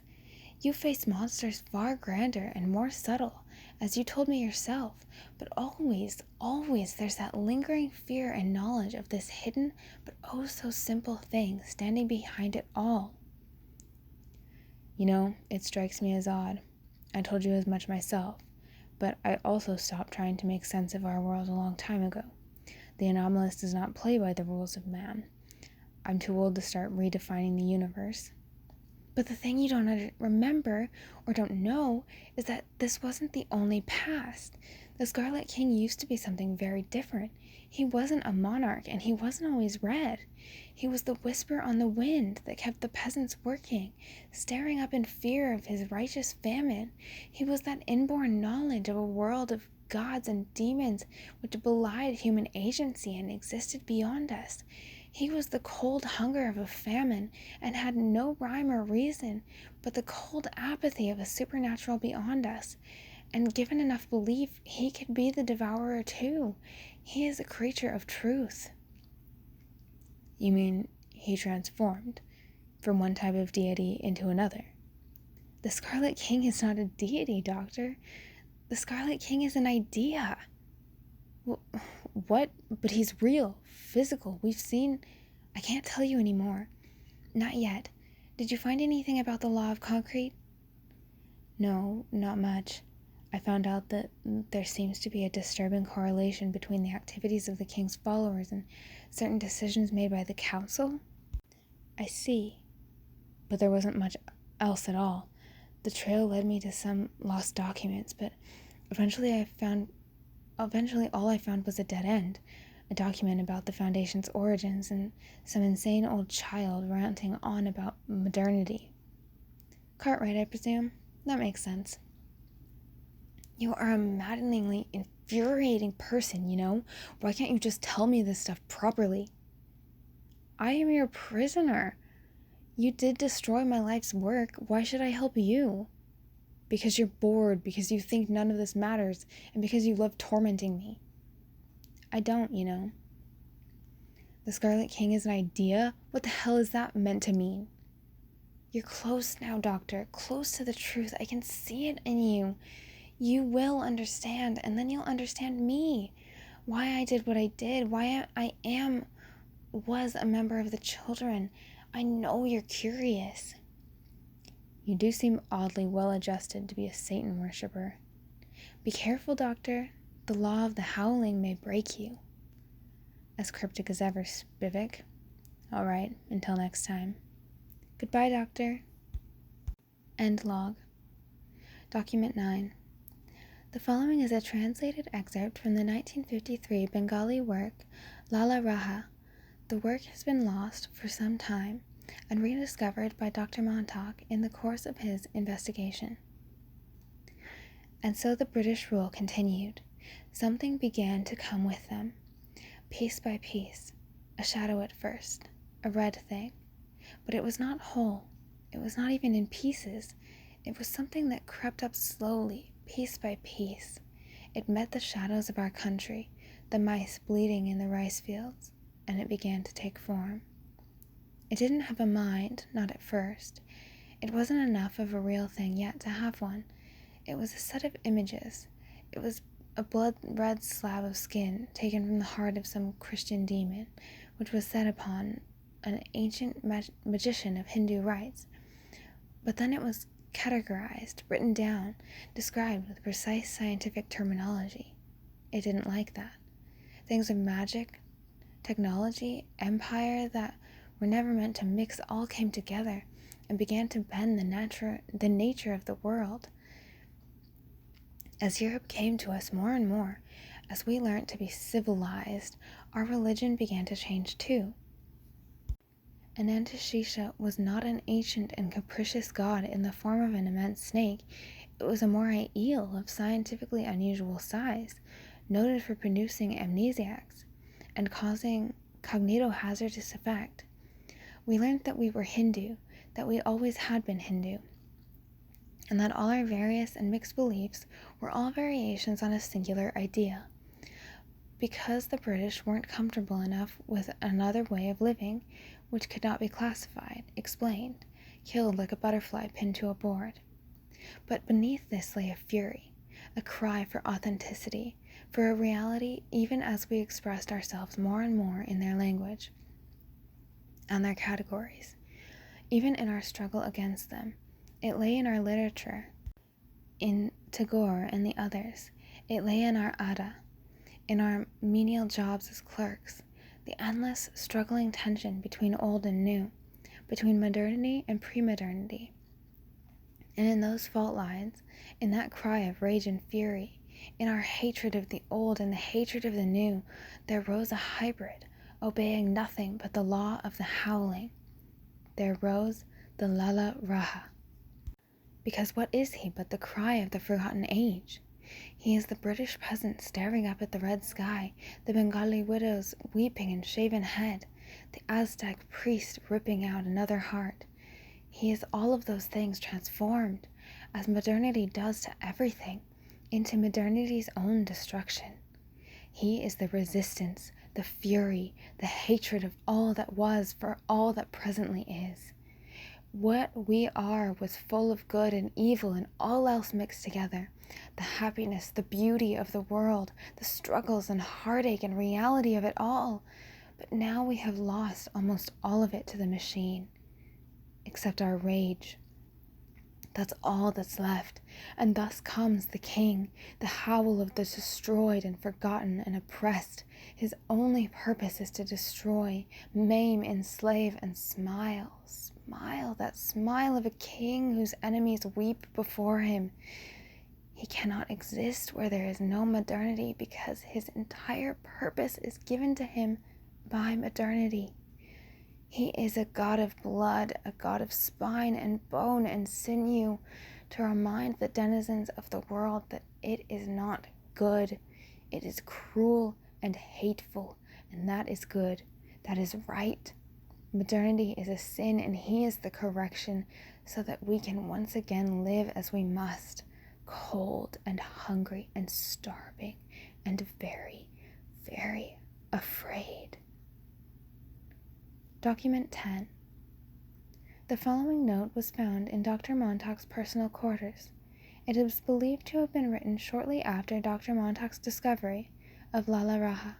You face monsters far grander and more subtle, as you told me yourself, but always there's that lingering fear and knowledge of this hidden but oh so simple thing standing behind it all. You know, it strikes me as odd. I told you as much myself, but I also stopped trying to make sense of our world a long time ago. The anomalous does not play by the rules of man. I'm too old to start redefining the universe. But the thing you don't remember or don't know is that this wasn't the only past. The Scarlet King used to be something very different. He wasn't a monarch, and he wasn't always red. He was the whisper on the wind that kept the peasants working, staring up in fear of his righteous famine. He was that inborn knowledge of a world of gods and demons which belied human agency and existed beyond us. He was the cold hunger of a famine and had no rhyme or reason, but the cold apathy of a supernatural beyond us. And given enough belief, he could be the devourer too. He is a creature of truth. You mean he transformed from one type of deity into another? The Scarlet King is not a deity, Doctor. The Scarlet King is an idea. What? But he's real, physical. We've seen... I can't tell you anymore. Not yet. Did you find anything about the law of concrete? No, not much. I found out that there seems to be a disturbing correlation between the activities of the King's followers and certain decisions made by the Council. I see. But there wasn't much else at all. The trail led me to some lost documents, but eventually all I found was a dead end, a document about the Foundation's origins and some insane old child ranting on about modernity. Cartwright, I presume? That makes sense. You are a maddeningly infuriating person, you know? Why can't you just tell me this stuff properly? I am your prisoner. You did destroy my life's work. Why should I help you? Because you're bored, because you think none of this matters, and because you love tormenting me. I don't, you know. The Scarlet King is an idea? What the hell is that meant to mean? You're close now, Doctor. Close to the truth. I can see it in you. You will understand, and then you'll understand me. Why I did what I did. Why I am was a member of the children. I know you're curious." "You do seem oddly well-adjusted to be a Satan worshiper." "Be careful, Doctor. The law of the howling may break you." As cryptic as ever, Spivak. "All right, until next time." "Goodbye, Doctor." End log. Document 9. The following is a translated excerpt from the 1953 Bengali work Lala Raha. The work has been lost for some time and rediscovered by Dr. Montauk in the course of his investigation. And so the British rule continued. Something began to come with them, piece by piece, a shadow at first, a red thing. But it was not whole. It was not even in pieces. It was something that crept up slowly, piece by piece. It met the shadows of our country, the mice bleeding in the rice fields, and it began to take form. It didn't have a mind, not at first. It wasn't enough of a real thing yet to have one. It was a set of images. It was a blood-red slab of skin taken from the heart of some Christian demon, which was set upon an ancient magician of Hindu rites. But then it was categorized, written down, described with precise scientific terminology. It didn't like that. Things of magic, technology, empire that were never meant to mix all came together and began to bend the nature of the world. As Europe came to us more and more, as we learned to be civilized, our religion began to change too. Anantashisha was not an ancient and capricious god in the form of an immense snake. It was a moray eel of scientifically unusual size, noted for producing amnesiacs and causing cognitohazardous effect. We learned that we were Hindu, that we always had been Hindu, and that all our various and mixed beliefs were all variations on a singular idea. Because the British weren't comfortable enough with another way of living, which could not be classified, explained, killed like a butterfly pinned to a board. But beneath this lay a fury, a cry for authenticity, for a reality even as we expressed ourselves more and more in their language and their categories. Even in our struggle against them, it lay in our literature, in Tagore and the others. It lay in our Ada, in our menial jobs as clerks, the endless struggling tension between old and new, between modernity and pre-modernity. And in those fault lines, in that cry of rage and fury, in our hatred of the old and the hatred of the new, there rose a hybrid, obeying nothing but the law of the howling. There rose the Lala Raha. Because what is he but the cry of the forgotten age? He is the British peasant staring up at the red sky, the Bengali widow's weeping and shaven head, the Aztec priest ripping out another heart. He is all of those things transformed, as modernity does to everything, into modernity's own destruction. He is the resistance, the fury, the hatred of all that was for all that presently is. What we are was full of good and evil and all else mixed together. The happiness, the beauty of the world, the struggles and heartache and reality of it all. But now we have lost almost all of it to the machine, except our rage. That's all that's left, and thus comes the king, the howl of the destroyed and forgotten and oppressed. His only purpose is to destroy, maim, enslave, and smile. Smile, that smile of a king whose enemies weep before him. He cannot exist where there is no modernity because his entire purpose is given to him by modernity. He is a god of blood, a god of spine and bone and sinew, to remind the denizens of the world that it is not good. It is cruel and hateful, and that is good. That is right. Modernity is a sin, and he is the correction, so that we can once again live as we must, cold and hungry and starving and very, very afraid. Document 10. The following note was found in Dr. Montauk's personal quarters. It is believed to have been written shortly after Dr. Montauk's discovery of Lala Raha.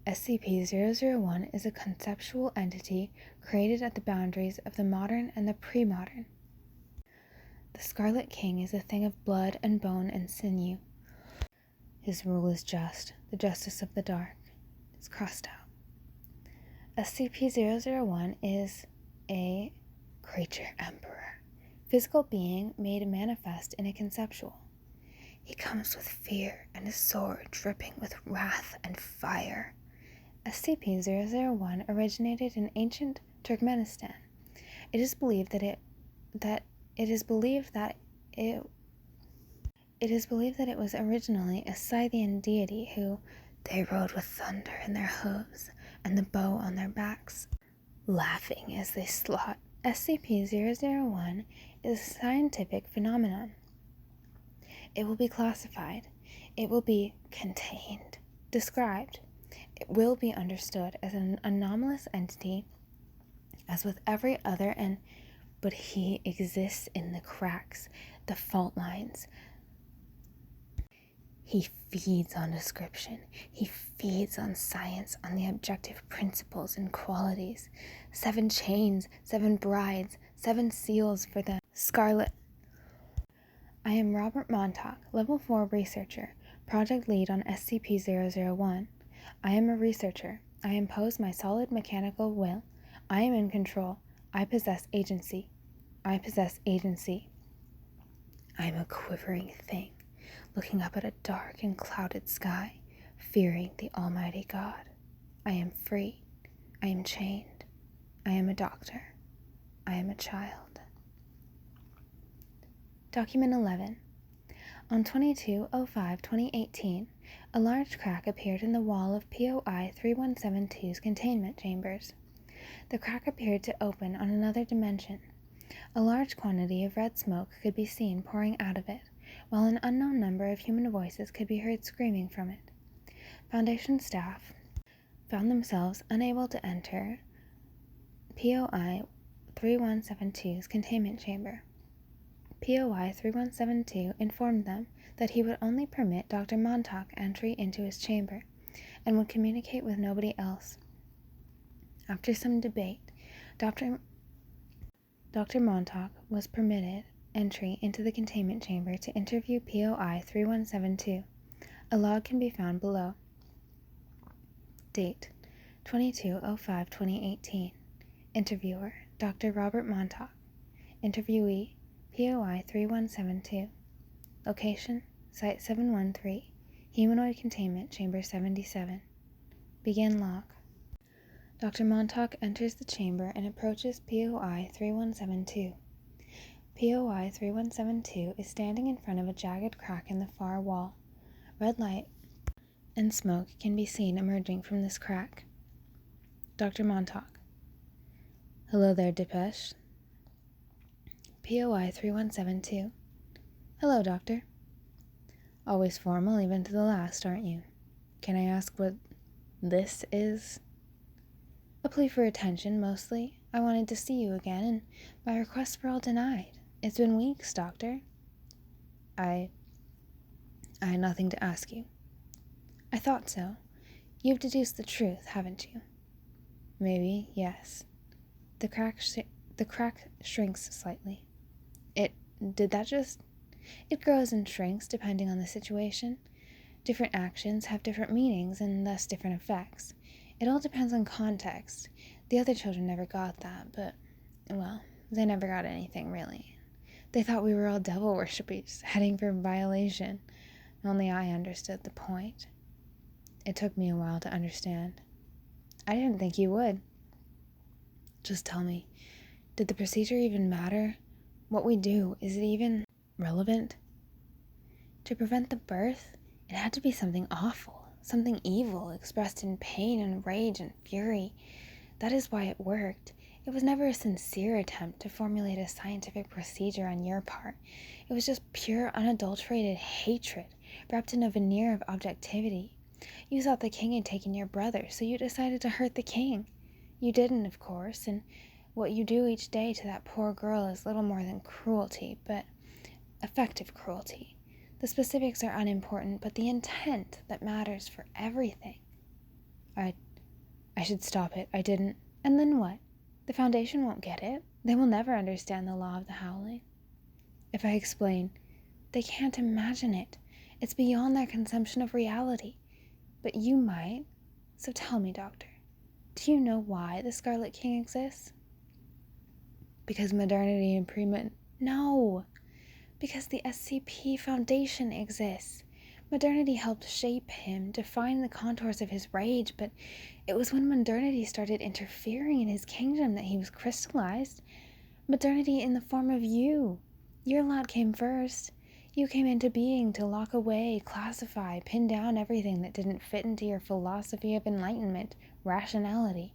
SCP-001 is a conceptual entity created at the boundaries of the modern and the pre-modern. The Scarlet King is a thing of blood and bone and sinew. His rule is just, the justice of the dark. It's crossed out. SCP-001 is a creature emperor, physical being made manifest in a conceptual. He comes with fear and a sword dripping with wrath and fire. SCP-001 originated in ancient Turkmenistan. It is believed that it was originally a Scythian deity who they rode with thunder in their hooves and the bow on their backs, laughing as they slaught. SCP-001 is a scientific phenomenon. It will be classified. It will be contained, described. It will be understood as an anomalous entity, as with every other, but he exists in the cracks, the fault lines. He feeds on description. He feeds on science, on the objective principles and qualities. 7 chains, 7 brides, 7 seals for the Scarlet. I am Robert Montauk, Level 4 Researcher, Project Lead on SCP-001. I am a researcher. I impose my solid mechanical will. I am in control. I possess agency. I possess agency. I am a quivering thing, looking up at a dark and clouded sky, fearing the Almighty God. I am free. I am chained. I am a doctor. I am a child. Document 11. On 22/05/2018, a large crack appeared in the wall of POI 3172's containment chambers. The crack appeared to open on another dimension. A large quantity of red smoke could be seen pouring out of it, while an unknown number of human voices could be heard screaming from it. Foundation staff found themselves unable to enter POI 3172's containment chamber. POI 3172 informed them that he would only permit Dr. Montauk entry into his chamber, and would communicate with nobody else. After some debate, Dr. Montauk was permitted entry into the containment chamber to interview POI 3172. A log can be found below. Date: 22/05/2018. Interviewer: Dr. Robert Montauk. Interviewee: POI 3172. Location: Site 713, Humanoid Containment Chamber 77. Begin log. Dr. Montauk enters the chamber and approaches POI 3172. POI 3172 is standing in front of a jagged crack in the far wall. Red light and smoke can be seen emerging from this crack. Dr. Montauk: Hello there, Depeche. POI 3172. Hello, Doctor. Always formal, even to the last, aren't you? Can I ask what this is? A plea for attention, mostly. I wanted to see you again, and my requests were all denied. It's been weeks, Doctor. I had nothing to ask you. I thought so. You've deduced the truth, haven't you? Maybe, yes. The crack shrinks slightly. It grows and shrinks depending on the situation. Different actions have different meanings and thus different effects. It all depends on context. The other children never got that, but, well, they never got anything, really. They thought we were all devil worshippers, heading for violation. Only I understood the point. It took me a while to understand. I didn't think you would. Just tell me, did the procedure even matter? What we do, is it even relevant? To prevent the birth, it had to be something awful, something evil, expressed in pain and rage and fury. That is why it worked. It was never a sincere attempt to formulate a scientific procedure on your part. It was just pure, unadulterated hatred, wrapped in a veneer of objectivity. You thought the king had taken your brother, so you decided to hurt the king. You didn't, of course, and what you do each day to that poor girl is little more than cruelty, but effective cruelty. The specifics are unimportant, but the intent that matters for everything. I should stop it. I didn't. And then what? The Foundation won't get it. They will never understand the law of the howling. If I explain, they can't imagine it. It's beyond their consumption of reality. But you might. So tell me, Doctor, do you know why the Scarlet King exists? Because modernity and No! Because the SCP Foundation exists. Modernity helped shape him, define the contours of his rage, but it was when modernity started interfering in his kingdom that he was crystallized. Modernity in the form of you. Your lot came first. You came into being to lock away, classify, pin down everything that didn't fit into your philosophy of enlightenment, rationality.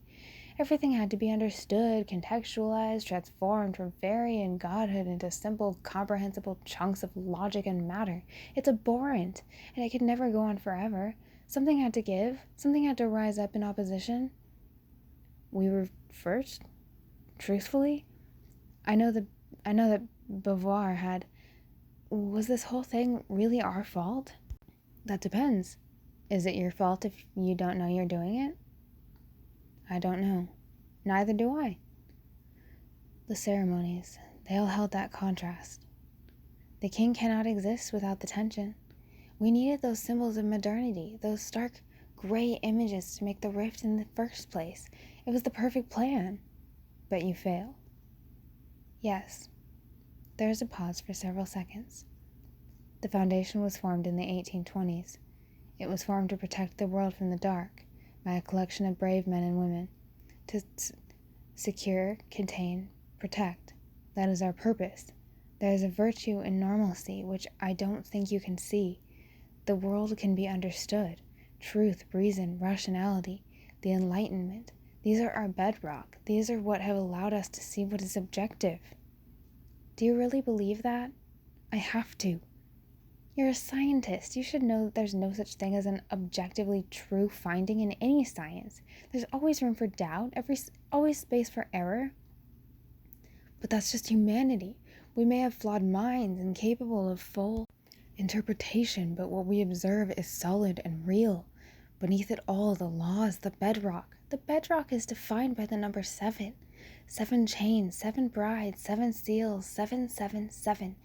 Everything had to be understood, contextualized, transformed from fairy and godhood into simple, comprehensible chunks of logic and matter. It's abhorrent, and it could never go on forever. Something had to give. Something had to rise up in opposition. We were first? Truthfully? I know that Beauvoir had... Was this whole thing really our fault? That depends. Is it your fault if you don't know you're doing it? I don't know. Neither do I. The ceremonies, they all held that contrast. The king cannot exist without the tension. We needed those symbols of modernity, those stark gray images to make the rift in the first place. It was the perfect plan. But you failed. Yes. There is a pause for several seconds. The Foundation was formed in the 1820s. It was formed to protect the world from the dark by a collection of brave men and women. To secure, contain, protect. That is our purpose. There is a virtue in normalcy which I don't think you can see. The world can be understood. Truth, reason, rationality, the Enlightenment. These are our bedrock. These are what have allowed us to see what is objective. Do you really believe that? I have to. You're a scientist. You should know that there's no such thing as an objectively true finding in any science. There's always room for doubt, always space for error. But that's just humanity. We may have flawed minds and capable of full interpretation, but what we observe is solid and real. Beneath it all, the law is the bedrock. The bedrock is defined by the number 7. 7 chains, 7 brides, 7 seals, 777.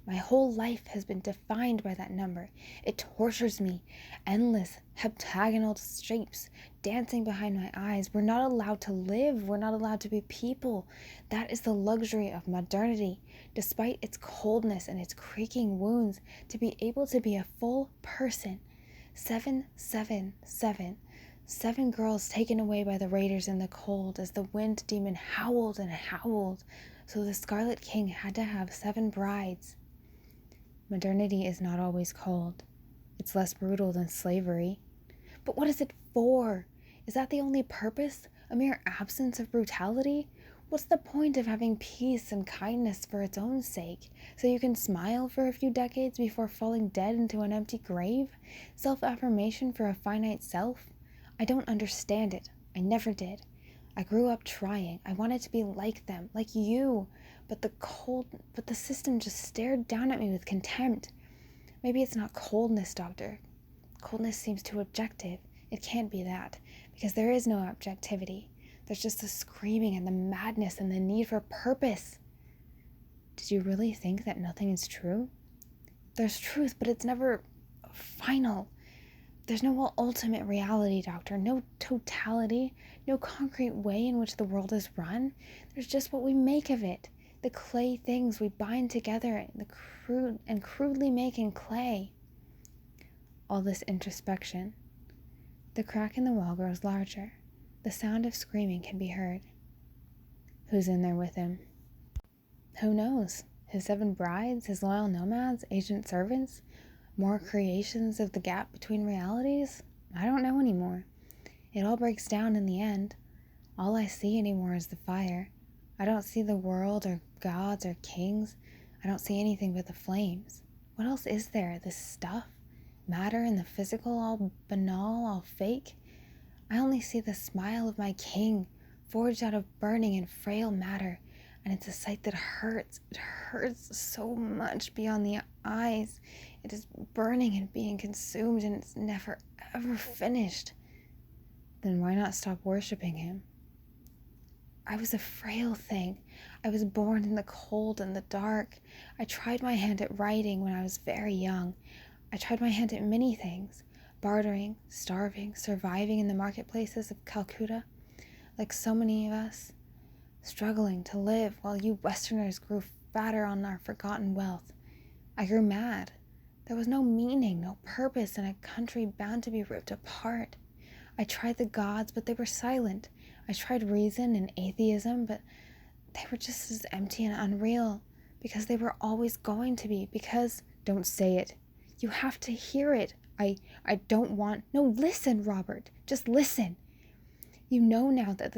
My whole life has been defined by that number. It tortures me. Endless heptagonal shapes dancing behind my eyes. We're not allowed to live. We're not allowed to be people. That is the luxury of modernity. Despite its coldness and its creaking wounds, to be able to be a full person. 777. 7 girls taken away by the raiders in the cold as the wind demon howled and howled. So the Scarlet King had to have 7 brides. Modernity is not always cold. It's less brutal than slavery. But what is it for? Is that the only purpose? A mere absence of brutality? What's the point of having peace and kindness for its own sake? So you can smile for a few decades before falling dead into an empty grave? Self-affirmation for a finite self? I don't understand it. I never did. I grew up trying. I wanted to be like them, like you. But the system just stared down at me with contempt. Maybe it's not coldness, Doctor. Coldness seems too objective. It can't be that, because there is no objectivity. There's just the screaming and the madness and the need for purpose. Did you really think that nothing is true? There's truth, but it's never final. There's no ultimate reality, Doctor. No totality. No concrete way in which the world is run. There's just what we make of it. The clay things we bind together, crudely making clay. All this introspection. The crack in the wall grows larger. The sound of screaming can be heard. Who's in there with him? Who knows? His 7 brides, his loyal nomads, agent servants, more creations of the gap between realities? I don't know anymore. It all breaks down in the end. All I see anymore is the fire. I don't see the world or gods or kings. I don't see anything but the flames. What else is there? This stuff? Matter and the physical, all banal, all fake? I only see the smile of my king, forged out of burning and frail matter, and it's a sight that hurts. It hurts so much beyond the eyes. It is burning and being consumed, and it's never, ever finished. then why not stop worshipping him? I was a frail thing. I was born in the cold and the dark. I tried my hand at writing when I was very young. I tried my hand at many things, bartering, starving, surviving in the marketplaces of Calcutta, like so many of us, struggling to live while you Westerners grew fatter on our forgotten wealth. I grew mad. There was no meaning, no purpose in a country bound to be ripped apart. I tried the gods, but they were silent. I tried reason and atheism, but they were just as empty and unreal, because they were always going to be, because... Don't say it. You have to hear it. I don't want... No, listen, Robert. Just listen. You know now that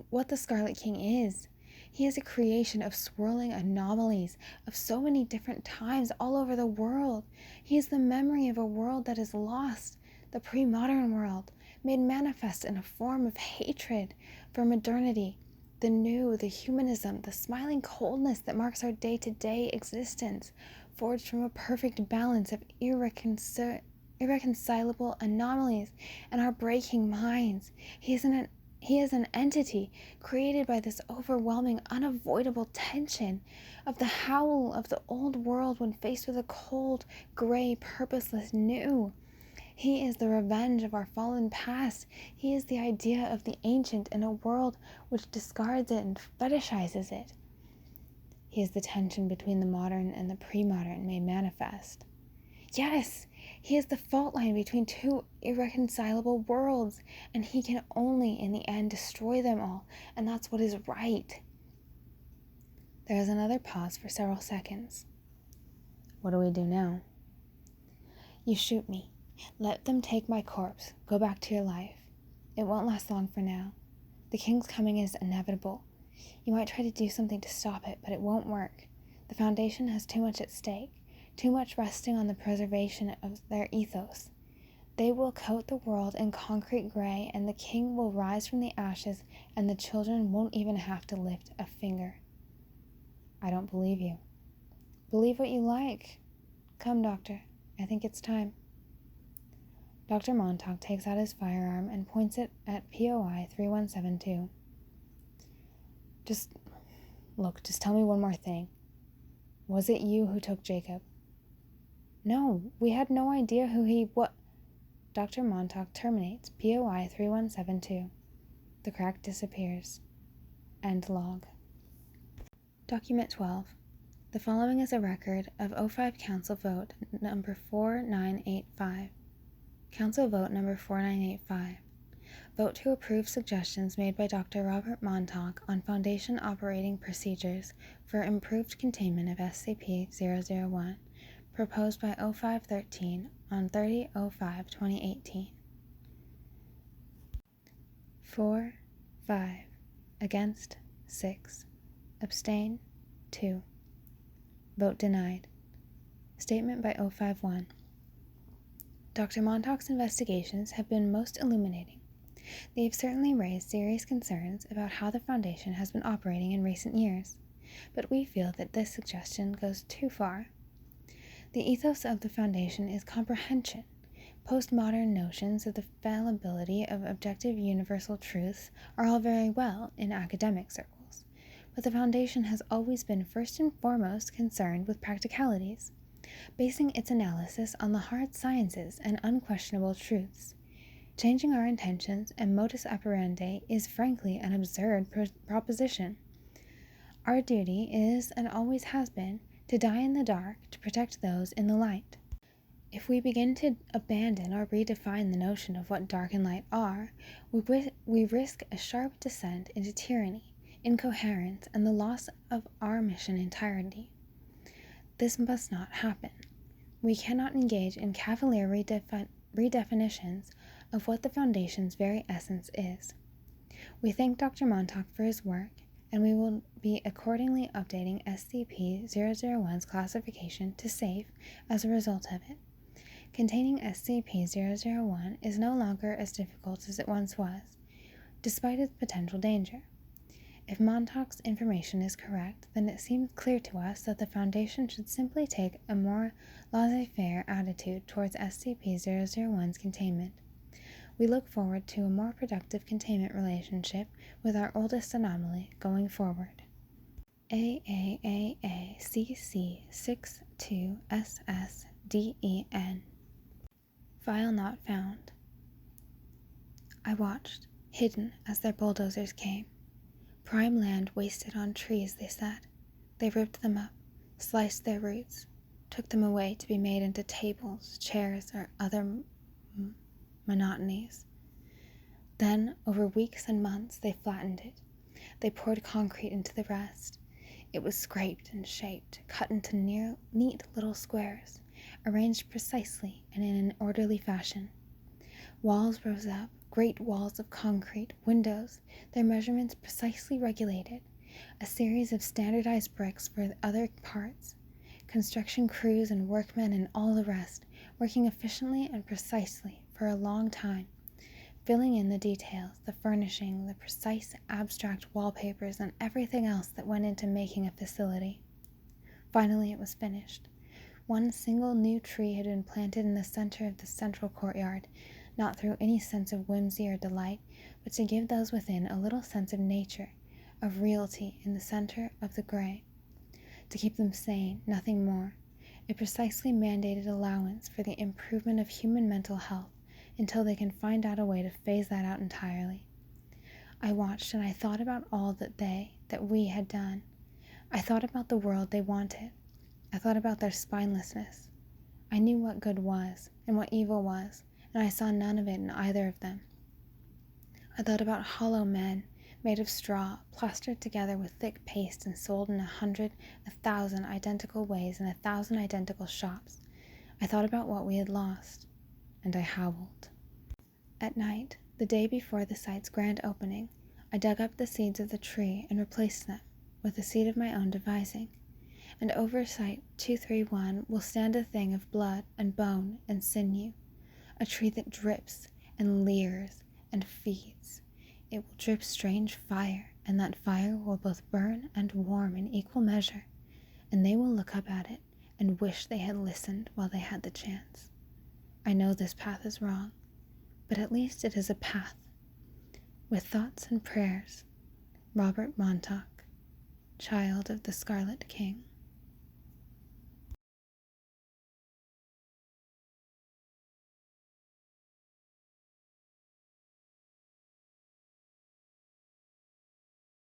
what the Scarlet King is. He is a creation of swirling anomalies of so many different times all over the world. He is the memory of a world that is lost, the pre-modern world, made manifest in a form of hatred for modernity, the new, the humanism, the smiling coldness that marks our day-to-day existence, forged from a perfect balance of irreconcilable anomalies and our breaking minds. He is an entity created by this overwhelming, unavoidable tension of the howl of the old world when faced with a cold, gray, purposeless new. He is the revenge of our fallen past. He is the idea of the ancient in a world which discards it and fetishizes it. He is the tension between the modern and the pre-modern made manifest. Yes, he is the fault line between two irreconcilable worlds, and he can only, in the end, destroy them all, and that's what is right. There is another pause for several seconds. What do we do now? You shoot me. Let them take my corpse. Go back to your life. It won't last long for now. The king's coming is inevitable. You might try to do something to stop it, but it won't work. The Foundation has too much at stake, too much resting on the preservation of their ethos. They will coat the world in concrete gray, and the king will rise from the ashes, and the children won't even have to lift a finger. I don't believe you. Believe what you like. Come, Doctor. I think it's time. Dr. Montauk takes out his firearm and points it at POI 3172. Just tell me one more thing. Was it you who took Jacob? No, we had no idea who he was. Dr. Montauk terminates POI 3172. The crack disappears. End log. Document 12. The following is a record of O5 Council Vote number 4985. Council Vote number 4985. Vote to approve suggestions made by Dr. Robert Montauk on Foundation operating procedures for improved containment of SCP-001, proposed by O513 on 30/05/2018. 4, 5, against 6, abstain 2. Vote denied. Statement by O51. Dr. Montauk's investigations have been most illuminating. They have certainly raised serious concerns about how the Foundation has been operating in recent years, but we feel that this suggestion goes too far. The ethos of the Foundation is comprehension. Postmodern notions of the fallibility of objective universal truths are all very well in academic circles, but the Foundation has always been first and foremost concerned with practicalities, basing its analysis on the hard sciences and unquestionable truths. Changing our intentions and modus operandi is frankly an absurd proposition. Our duty is, and always has been, to die in the dark to protect those in the light. If we begin to abandon or redefine the notion of what dark and light are, we risk a sharp descent into tyranny, incoherence, and the loss of our mission entirely. This must not happen. We cannot engage in cavalier redefinitions of what the Foundation's very essence is. We thank Dr. Montauk for his work, and we will be accordingly updating SCP-001's classification to safe as a result of it. Containing SCP-001 is no longer as difficult as it once was, despite its potential danger. If Montauk's information is correct, then it seems clear to us that the Foundation should simply take a more laissez-faire attitude towards SCP-001's containment. We look forward to a more productive containment relationship with our oldest anomaly going forward. AAAACC62SSDEN. File not found. I watched, hidden as their bulldozers came. Prime land wasted on trees, they said. They ripped them up, sliced their roots, took them away to be made into tables, chairs, or other monotonies. Then, over weeks and months, they flattened it. They poured concrete into the rest. It was scraped and shaped, cut into neat little squares, arranged precisely and in an orderly fashion. Walls rose up, great walls of concrete, windows, their measurements precisely regulated, a series of standardized bricks for the other parts, construction crews and workmen and all the rest, working efficiently and precisely for a long time, filling in the details, the furnishing, the precise abstract wallpapers, and everything else that went into making a facility. Finally, it was finished. One single new tree had been planted in the center of the central courtyard, not through any sense of whimsy or delight, but to give those within a little sense of nature, of reality in the center of the gray. To keep them sane, nothing more. It precisely mandated allowance for the improvement of human mental health until they can find out a way to phase that out entirely. I watched and I thought about all that we had done. I thought about the world they wanted. I thought about their spinelessness. I knew what good was and what evil was, and I saw none of it in either of them. I thought about hollow men, made of straw, plastered together with thick paste and sold in 100, 1,000 identical ways in 1,000 identical shops. I thought about what we had lost, and I howled. At night, the day before the site's grand opening, I dug up the seeds of the tree and replaced them with a seed of my own devising, and over Site 231 will stand a thing of blood and bone and sinew, a tree that drips and leers and feeds. It will drip strange fire, and that fire will both burn and warm in equal measure, and they will look up at it and wish they had listened while they had the chance. I know this path is wrong, but at least it is a path. With thoughts and prayers, Robert Montauk, child of the Scarlet King.